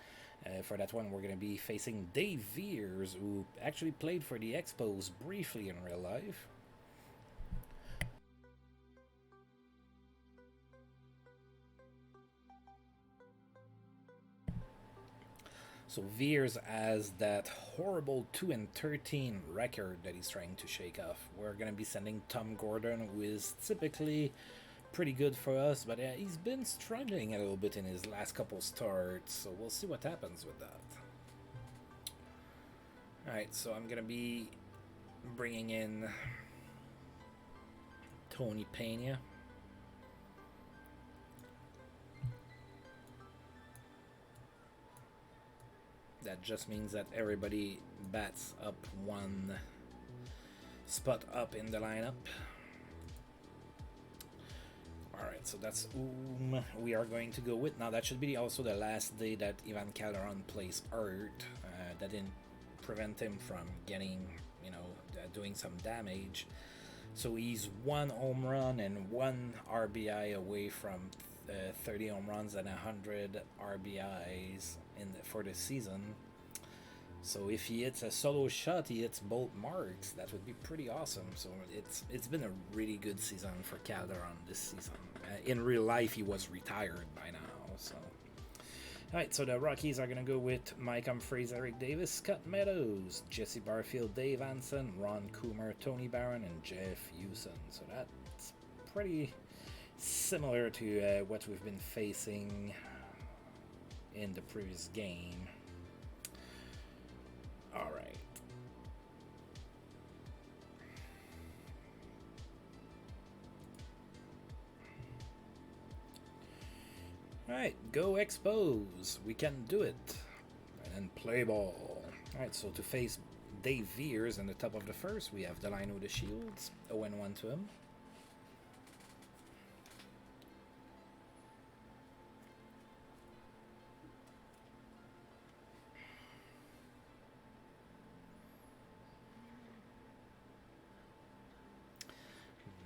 For that one, we're going to be facing Dave Veers, who actually played for the Expos briefly in real life. So Veers has that horrible 2-13 record that he's trying to shake off. We're going to be sending Tom Gordon, who is typically pretty good for us, but he's been struggling a little bit in his last couple starts, so we'll see what happens with that. Alright, so I'm gonna be bringing in Tony Pena. That just means that everybody bats up 1 spot up in the lineup. Alright, so that's whom we are going to go with. Now, that should be also the last day that Ivan Calderon plays hurt. That didn't prevent him from getting, doing some damage. So he's 1 home run and 1 RBI away from 30 home runs and 100 RBIs for the season. So if he hits a solo shot, he hits both marks. That would be pretty awesome. So it's been a really good season for Calderon this season. In real life, he was retired by now. So, all right. So the Rockies are gonna go with Mike Humphreys, Eric Davis, Scott Meadows, Jesse Barfield, Dave Anson, Ron Kumar, Tony Barron, and Jeff Hewson. So that's pretty Similar to what we've been facing in the previous game. All right. Alright, go Expos. We can do it. And then play ball. Alright, so to face Dave Veers in the top of the first, we have Delino the Shields. 0-1 to him.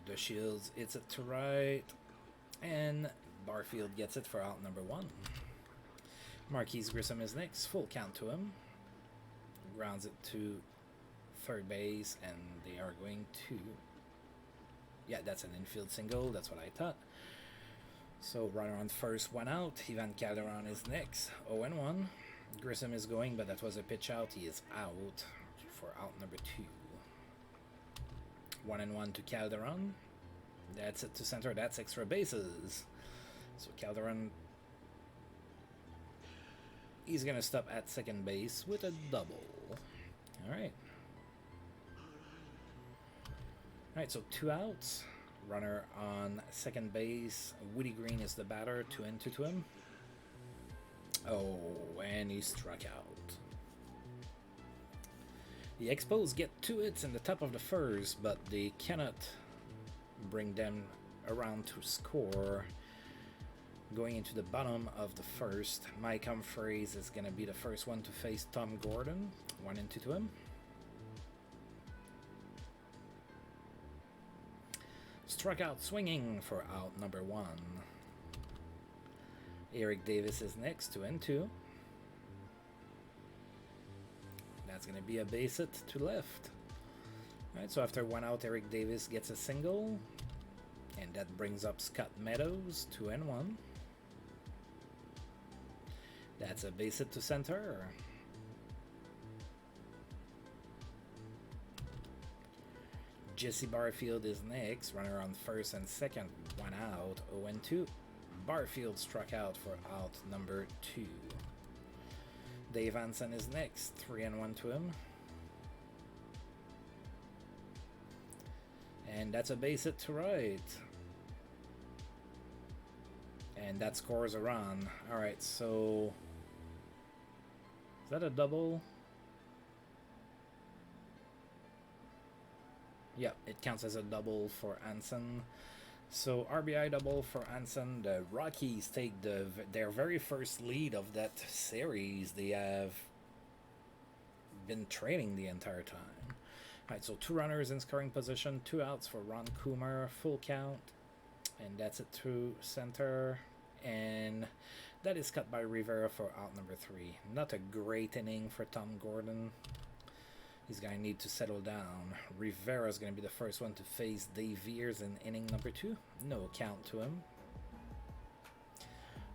The Shields hits it to right. And Barfield gets it for out number 1. Marquise Grissom is next. Full count to him. Grounds it to third base, and they are going to... Yeah, that's an infield single. That's what I thought. So runner on first, 1 out. Ivan Calderon is next. 0-1. Grissom is going, but that was a pitch out. He is out for out number 2. 1-1 to Calderon. That's it to center. That's extra bases. So Calderon, he's going to stop at second base with a double. All right. All right, so 2 outs. Runner on second base. Woody Green is the batter. 2-2 to him. Oh, and he struck out. The Expos get 2 hits in the top of the first, but they cannot bring them around to score. Going into the bottom of the first, Mike Humphreys is going to be the first one to face Tom Gordon. 1-2 to him. Struck out swinging for out number 1. Eric Davis is next. 2-2. That's going to be a base hit to left. Alright, so after 1 out, Eric Davis gets a single. And that brings up Scott Meadows. 2-1. That's a base hit to center. Jesse Barfield is next. Runner on first and second. 1 out. 0-2. Barfield struck out for out number 2. Dave Anson is next. 3-1 to him. And that's a base hit to right. And that scores a run. Alright, so... Is that a double? Yeah, it counts as a double for Anson. So RBI double for Anson. The Rockies take their very first lead of that series. They have been trailing the entire time. Alright, so 2 runners in scoring position, 2 outs for Ron Kumar, full count. And that's it to center. And that is cut by Rivera for out number 3. Not a great inning for Tom Gordon. He's going to need to settle down. Rivera is going to be the first one to face Dave Veers in inning number 2. No count to him.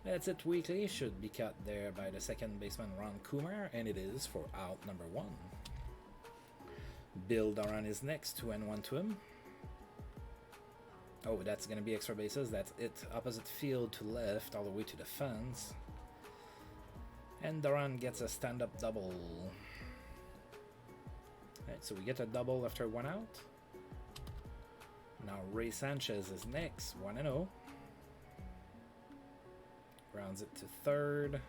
That's it weekly. Should be cut there by the second baseman Ron Kumar. And it is for out number 1. Bill Doran is next. 2-1 to him. Oh, that's going to be extra bases. That's it. Opposite field to left, all the way to the fence. And Doran gets a stand-up double. Alright, so we get a double after 1 out. Now Ray Sanchez is next. 1-0. Grounds it to third.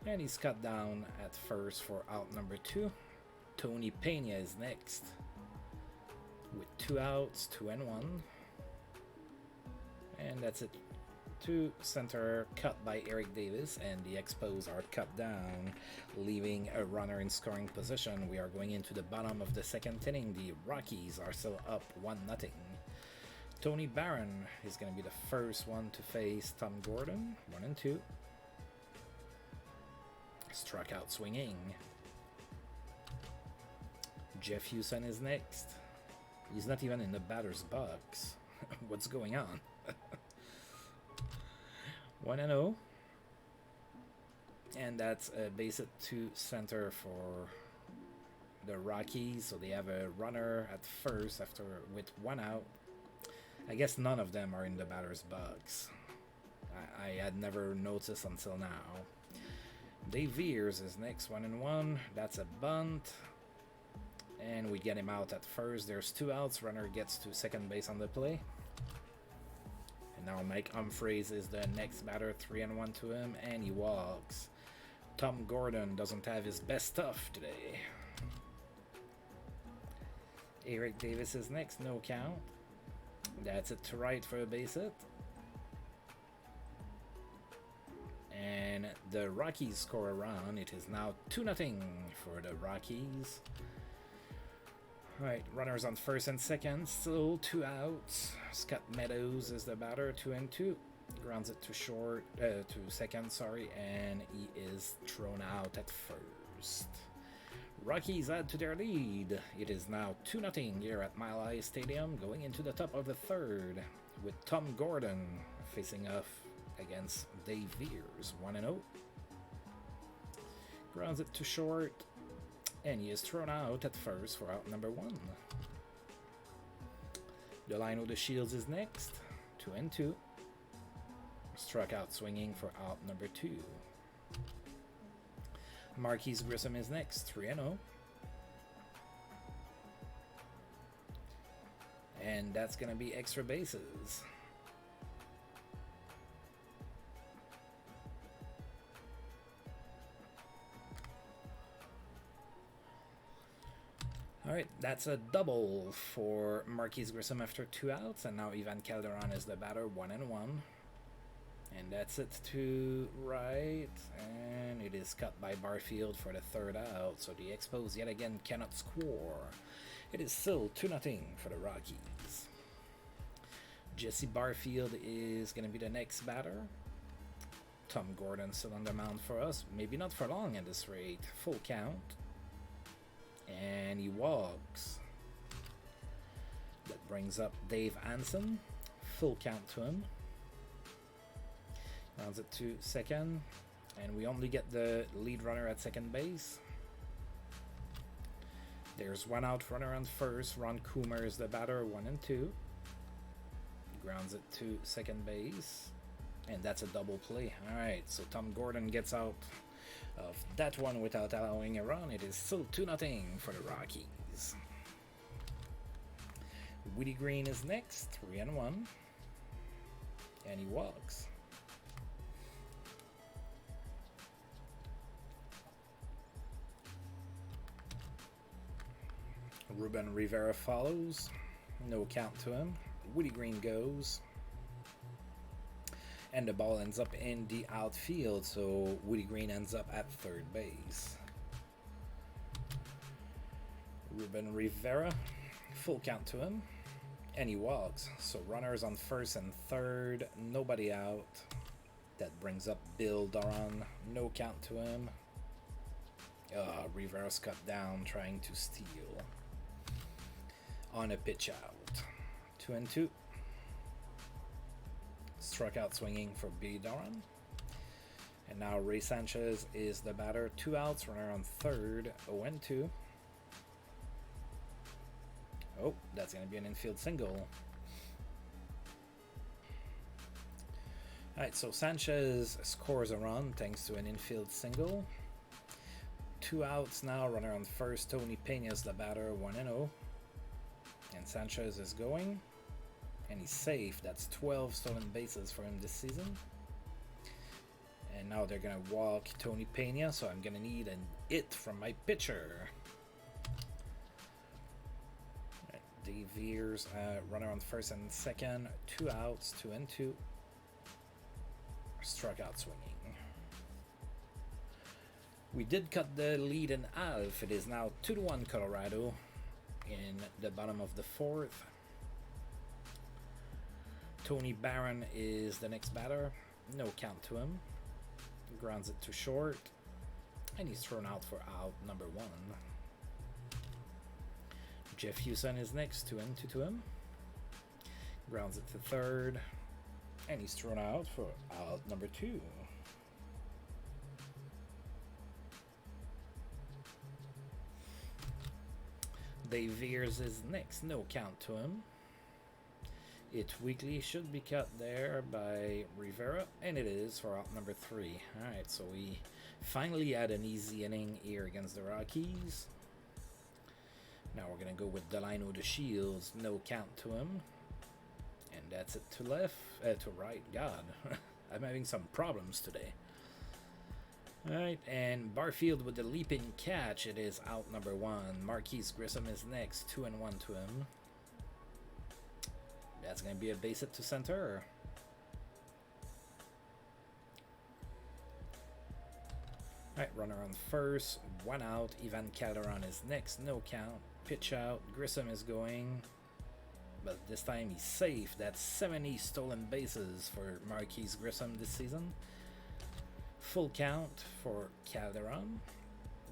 And he's cut down at first for out number 2. Tony Pena is next. With 2 outs, 2-1. And that's it to center, cut by Eric Davis, and the Expos are cut down, leaving a runner in scoring position. We are going into the bottom of the second inning. The Rockies are still up 1-0. Tony Barron is going to be the first one to face Tom Gordon. 1-2. Struck out swinging. Jeff Hewson is next. He's not even in the batter's box. What's going on? 1-0. And that's a base hit to center for the Rockies. So they have a runner at first with 1 out. I guess none of them are in the batter's box. I had never noticed until now. Dave Veers is next, 1-1. That's a bunt. And we get him out at first. There's 2 outs. Runner gets to second base on the play. And now Mike Humphreys is the next batter, 3-1 to him, and he walks. Tom Gordon doesn't have his best stuff today. Eric Davis is next, no count. That's it to right for a base hit. And the Rockies score a run. It is now 2-0 for the Rockies. Alright, runners on first and second, still 2 outs. Scott Meadows is the batter, 2-2. Grounds it to second, and he is thrown out at first. Rockies add to their lead. It is now 2-0 here at Mile High Stadium, going into the top of the third, with Tom Gordon facing off against Dave Veers, 1-0. Grounds it to short, and he is thrown out at first for out number 1. Delino De Shields is next, 2-2. Struck out swinging for out number 2. Marquise Grissom is next, 3-0. And that's going to be extra bases. Alright, that's a double for Marquise Grissom after 2 outs, and now Ivan Calderon is the batter, 1-1. And that's it to right, and it is cut by Barfield for the 3rd out, so the Expos yet again cannot score. It is still 2-0 for the Rockies. Jesse Barfield is going to be the next batter. Tom Gordon still on the mound for us, maybe not for long at this rate. Full count. And he walks. That brings up Dave Anson. Full count to him. Rounds it to second. And we only get the lead runner at second base. There's 1 out, runner on first. Ron Kumar is the batter, 1-2. Grounds it to second base. And that's a double play. Alright, so Tom Gordon gets out of that one without allowing a run. It is still 2-0 for the Rockies. Woody Green is next, 3-1. And he walks. Ruben Rivera follows. No count to him. Woody Green goes. And the ball ends up in the outfield, so Woody Green ends up at third base. Ruben Rivera, full count to him, and he walks. So runners on first and third, nobody out. That brings up Bill Doran, no count to him. Rivera's cut down, trying to steal. On a pitch out. 2-2. Struck out swinging for Billy Doran. And now Ray Sanchez is the batter. 2 outs, runner on third, 0-2. Oh, that's going to be an infield single. Alright, so Sanchez scores a run thanks to an infield single. 2 outs now, runner on first. Tony Pena's the batter, 1-0. And Sanchez is going. And he's safe. That's 12 stolen bases for him this season. And now they're going to walk Tony Pena, so I'm going to need an it from my pitcher. Right, Dave Veers, runner on first and second. 2 outs, 2-2. Struck out swinging. We did cut the lead in half. It is now 2-1 Colorado in the bottom of the 4th. Tony Barron is the next batter. No count to him. Grounds it to short. And he's thrown out for out number 1. Jeff Hewson is next, 2-2 to him. Grounds it to third. And he's thrown out for out number 2. Dave Veers is next, no count to him. It weekly should be cut there by Rivera, and it is for out number 3. Alright, so we finally had an easy inning here against the Rockies. Now we're going to go with Delino the Shields, no count to him. And that's it to left, to right. God, I'm having some problems today. Alright, and Barfield with the leaping catch. It is out number 1. Marquise Grissom is next, 2-1 to him. That's going to be a base hit to center. Alright, runner on first, 1 out. Ivan Calderon is next, no count. Pitch out, Grissom is going, but this time he's safe. That's 70 stolen bases for Marquise Grissom this season. Full count for Calderon.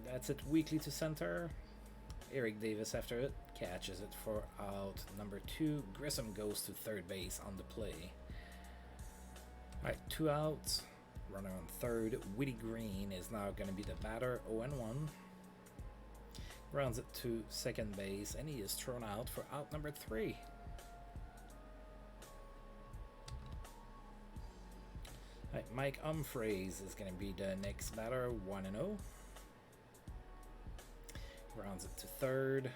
That's it, weakly to center. Eric Davis after it, catches it for out number 2. Grissom goes to third base on the play. Alright, 2 outs. Runner on third. Whitty Green is now going to be the batter, 0-1. Grounds it to second base, and he is thrown out for out number 3. Right, Mike Humphreys is going to be the next batter, 1-0. Grounds it to third.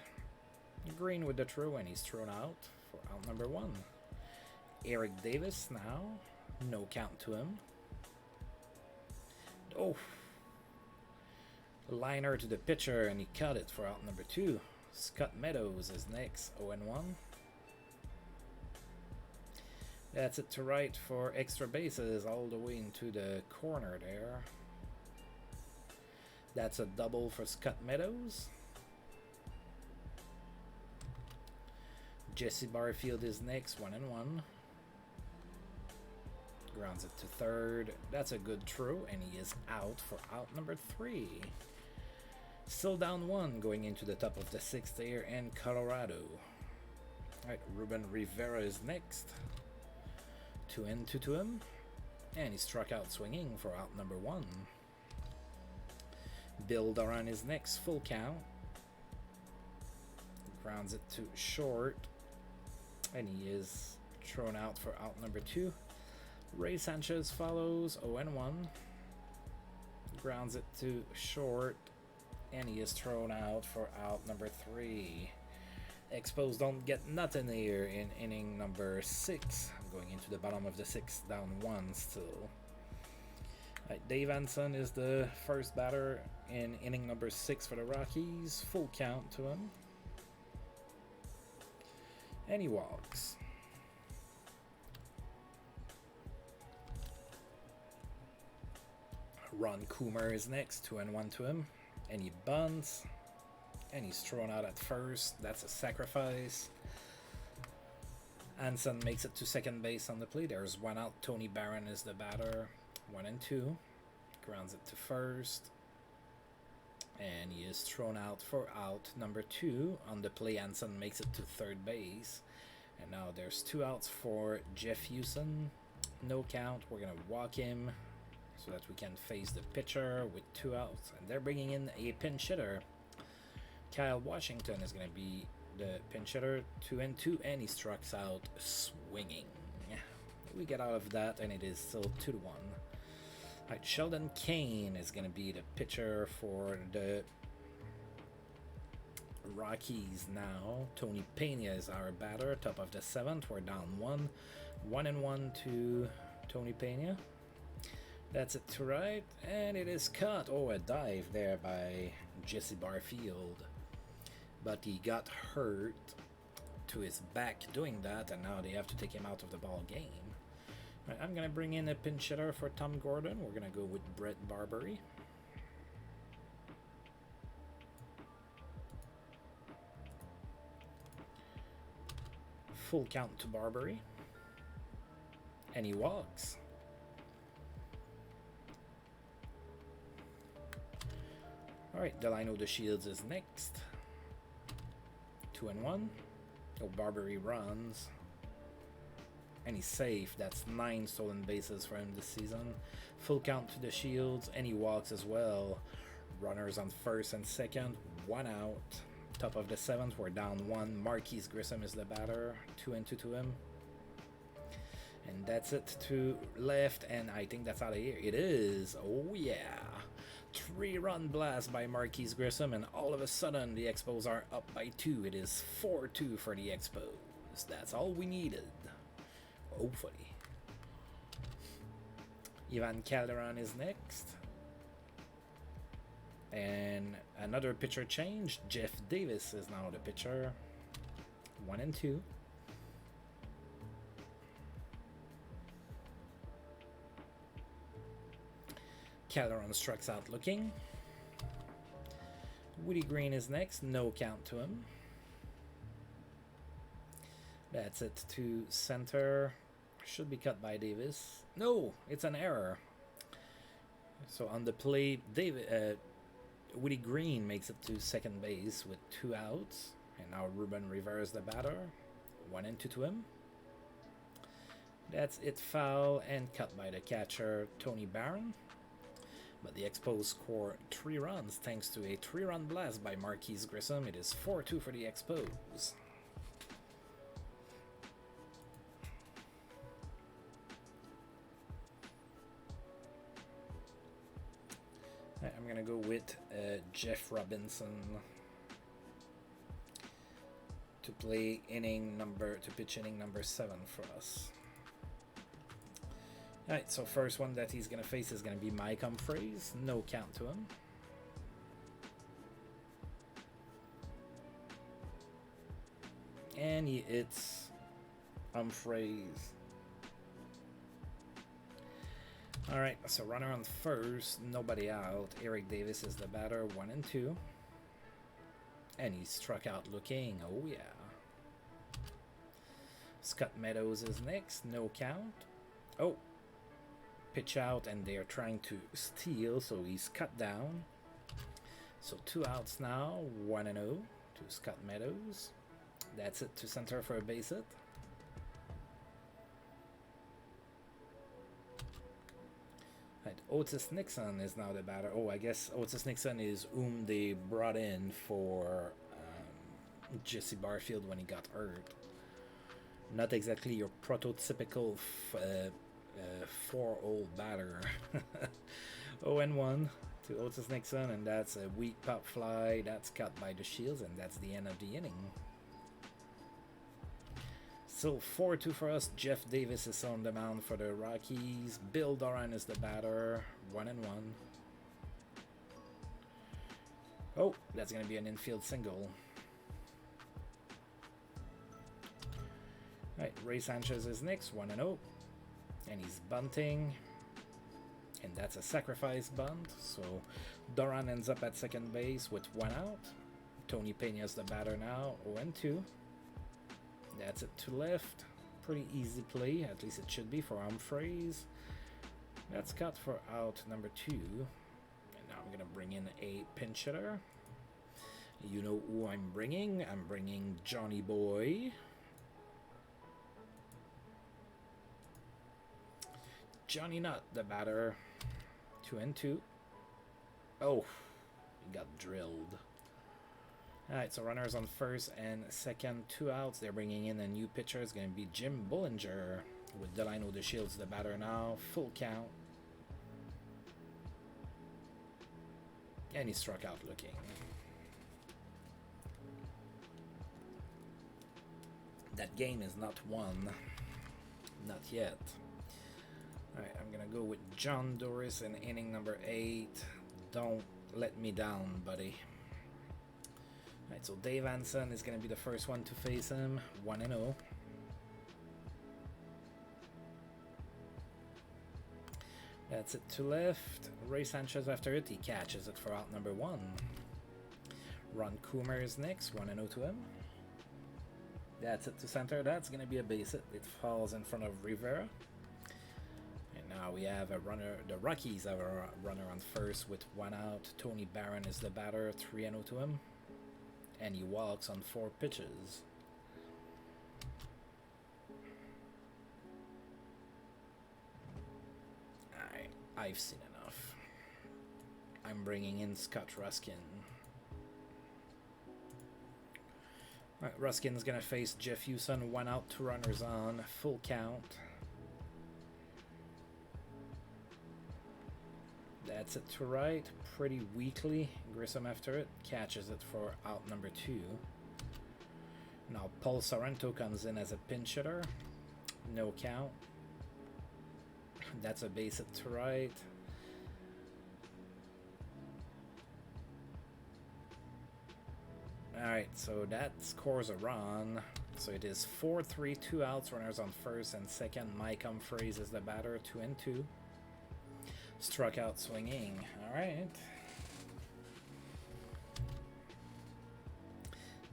Green with the throw, and he's thrown out for out number 1. Eric Davis now, no count to him. Oh, liner to the pitcher, and he cut it for out number 2. Scott Meadows is next, 0-1. That's it to right for extra bases all the way into the corner there. That's a double for Scott Meadows. Jesse Barfield is next, 1-1. Grounds it to third. That's a good throw, and he is out for out number 3. Still down 1 going into the top of the 6th here in Colorado. Alright, Ruben Rivera is next. 2-2 to him. And he struck out swinging for out number 1. Bill Doran is next, full count. Grounds it to short. And he is thrown out for out number 2. Ray Sanchez follows, 0-1. Grounds it to short. And he is thrown out for out number 3. Expos don't get nothing here in inning number 6. Going into the bottom of the 6th, down 1 still. Right, Dave Anson is the first batter in inning number 6 for the Rockies. Full count to him. And he walks. Ron Kumar is next, 2-1 to him. And he bunts. And he's thrown out at first. That's a sacrifice. Anson makes it to second base on the play. There's 1 out. Tony Barron is the batter. 1-2. Grounds it to first. And he is thrown out for out number 2. On the play, Anson makes it to third base. And now there's 2 outs for Jeff Hewson. No count. We're going to walk him so that we can face the pitcher with 2 outs. And they're bringing in a pinch hitter. Kyle Washington is going to be the pinch hitter, 2-2, and he strikes out swinging. We get out of that, and it is still 2-1. Alright, Sheldon Kane is going to be the pitcher for the Rockies now. Tony Pena is our batter, top of the 7th. We're down 1. 1-1 to Tony Pena. That's it to right, and it is cut. Oh, a dive there by Jesse Barfield. But he got hurt to his back doing that, and now they have to take him out of the ball game. Right, I'm going to bring in a pinch hitter for Tom Gordon. We're going to go with Brett Barbary. Full count to Barbary. And he walks. Alright, Delino the Shields is next. 2-1. Oh, Barbary runs. And he's safe. That's 9 stolen bases for him this season. Full count to the Shields, and he walks as well. Runners on first and second. 1 out. Top of the 7th, we're down 1. Marquise Grissom is the batter. 2-2 to him. And that's it to left, and I think that's out of here. It is. Oh, yeah. 3-run blast by Marquise Grissom, and all of a sudden the Expos are up by 2. It is 4-2 for the Expos. That's all we needed. Hopefully. Ivan Calderon is next. And another pitcher change. Jeff Davis is now the pitcher. 1 and 2. Calderon strikes out looking. Woody Green is next. No count to him. That's it to center. Should be cut by Davis. No, it's an error. So on the play, Woody Green makes it to second base with 2 outs. And now Ruben Rivera is the batter. 1 and 2 to him. That's it, foul and cut by the catcher, Tony Barron. But the Expos score 3 runs thanks to a 3-run blast by Marquise Grissom. It is 4-2 for the Expos. I'm going to go with Jeff Robinson to play to pitch inning number 7 for us. Alright, so first one that he's going to face is going to be Mike Humphreys. No count to him. And he hits Humphreys. Alright, so runner on first, nobody out. Eric Davis is the batter, 1 and 2. And he struck out looking, oh yeah. Scott Meadows is next, no count. Oh, pitch out, and they're trying to steal, so he's cut down. So 2 outs now, 1 and 0 to Scott Meadows. That's it to center for a base hit. Right, Otis Nixon is now the batter. Oh, I guess Otis Nixon is whom they brought in for Jesse Barfield when he got hurt. Not exactly your prototypical 4-hole batter. 0-1 to Otis Nixon, and that's a weak pop fly. That's cut by the Shields, and that's the end of the inning. Still 4-2 for us. Jeff Davis is on the mound for the Rockies. Bill Doran is the batter. 1-1. Oh, that's going to be an infield single. Right, Ray Sanchez is next. 1-0. And he's bunting. And that's a sacrifice bunt. So Doran ends up at second base with 1 out. Tony Peña's the batter now. 0-2. That's it to left. Pretty easy play, at least it should be for Humphreys. That's cut for out number 2. And now I'm going to bring in a pinch hitter. You know who I'm bringing? I'm bringing Johnny Boy. Johnny Nutt, the batter. 2-2. Oh, he got drilled. Alright, so runners on first and second, 2 outs. They're bringing in a new pitcher. It's going to be Jim Bullinger with Delino DeShields, the batter now. Full count. And he struck out looking. That game is not won. Not yet. Alright, I'm going to go with John Doris in inning number 8. Don't let me down, buddy. Alright, so Dave Anson is going to be the first one to face him. 1-0. That's it to left. Ray Sanchez after it. He catches it for out number 1. Ron Kumar is next. 1-0 to him. That's it to center. That's going to be a base hit. It falls in front of Rivera. And now we have a runner. The Rockies have a runner on first with 1 out. Tony Barron is the batter. 3-0 to him. And he walks on 4 pitches. I've seen enough. I'm bringing in Scott Ruskin. Right, Ruskin's gonna face Jeff Hewson. 1 out, 2 runners on. Full count. That's it to right, pretty weakly. Grissom after it, catches it for out number 2. Now Paul Sorrento comes in as a pinch hitter. No count. That's a base hit to right. Alright, so that scores a run. So it is 4-3, 2 outs, runners on first and second. Mike Humphreys is the batter, 2-2. Struck out swinging. Alright.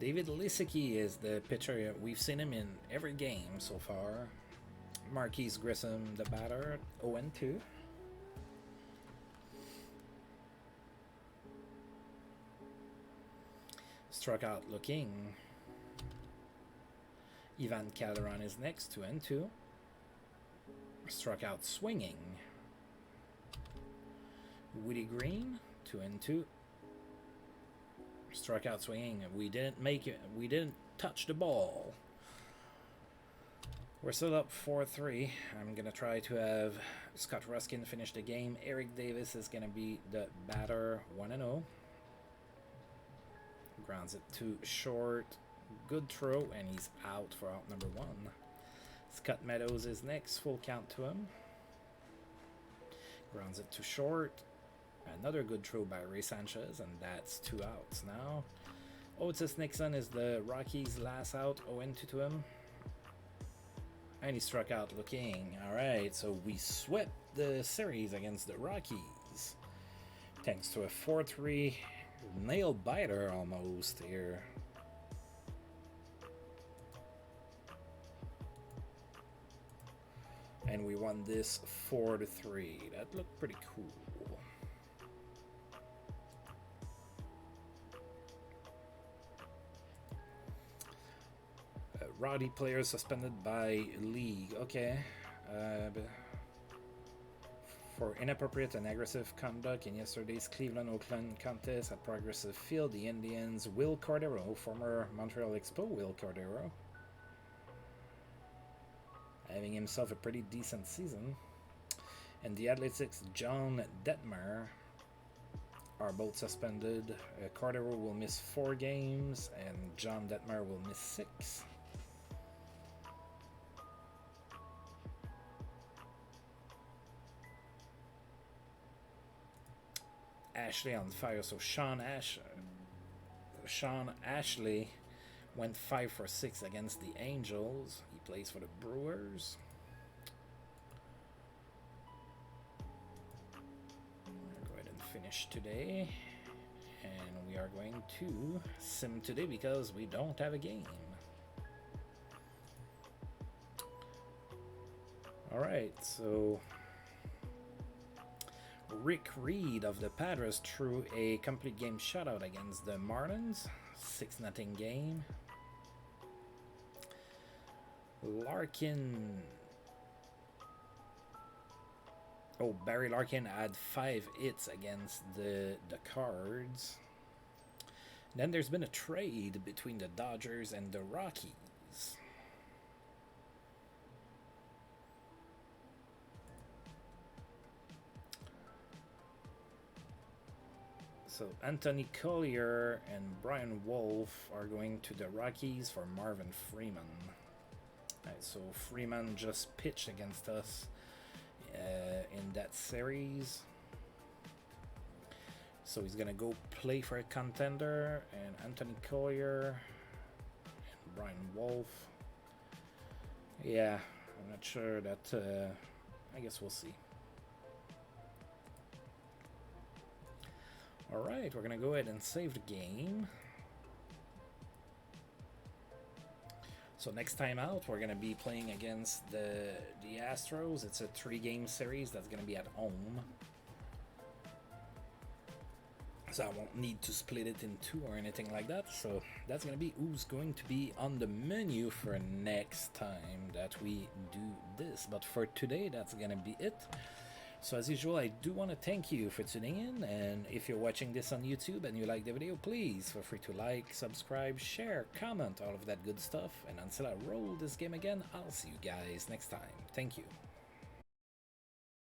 David Lisicki is the pitcher. We've seen him in every game so far. Marquise Grissom, the batter, 0-2. Struck out looking. Ivan Calderon is next, 2-2. Struck out swinging. Woody Green, 2-2. Struck out swinging. We didn't make it. We didn't touch the ball. We're still up 4-3. I'm gonna try to have Scott Ruskin finish the game. Eric Davis is gonna be the batter, 1-0. Grounds it to short. Good throw, and he's out for out number 1. Scott Meadows is next. Full count to him. Grounds it to short. Another good throw by Ray Sanchez, and that's 2 outs now. Otis Nixon is the Rockies' last out, 0-2 to him. And he struck out looking. Alright, so we swept the series against the Rockies. Thanks to a 4-3 nail biter almost here. And we won this 4-3. That looked pretty cool. Rowdy players suspended by league. Okay. For inappropriate and aggressive conduct in yesterday's Cleveland-Oakland contest at Progressive Field, the Indians' Will Cordero, former Montreal Expos Will Cordero, having himself a pretty decent season, and the Athletics' John Detmer are both suspended. Cordero will miss 4 games, and John Detmer will miss 6. Ashley on fire. So Sean Ashley went 5 for 6 against the Angels. He plays for the Brewers. We'll go ahead and finish today, and we are going to sim today because we don't have a game. Alright, so Rick Reed of the Padres threw a complete game shutout against the Marlins. 6-0 game. Barry Larkin had 5 hits against the Cards. Then there's been a trade between the Dodgers and the Rockies. So Anthony Collier and Brian Wolf are going to the Rockies for Marvin Freeman. So Freeman just pitched against us in that series. So he's going to go play for a contender. And Anthony Collier and Brian Wolf. Yeah, I'm not sure that... I guess we'll see. Alright, we're going to go ahead and save the game. So next time out, we're going to be playing against the Astros. It's a 3-game series that's going to be at home. So I won't need to split it in 2 or anything like that. So that's going to be who's going to be on the menu for next time that we do this. But for today, that's going to be it. So as usual, I do want to thank you for tuning in, and if you're watching this on YouTube and you like the video, please feel free to like, subscribe, share, comment, all of that good stuff. And until I roll this game again, I'll see you guys next time. Thank you.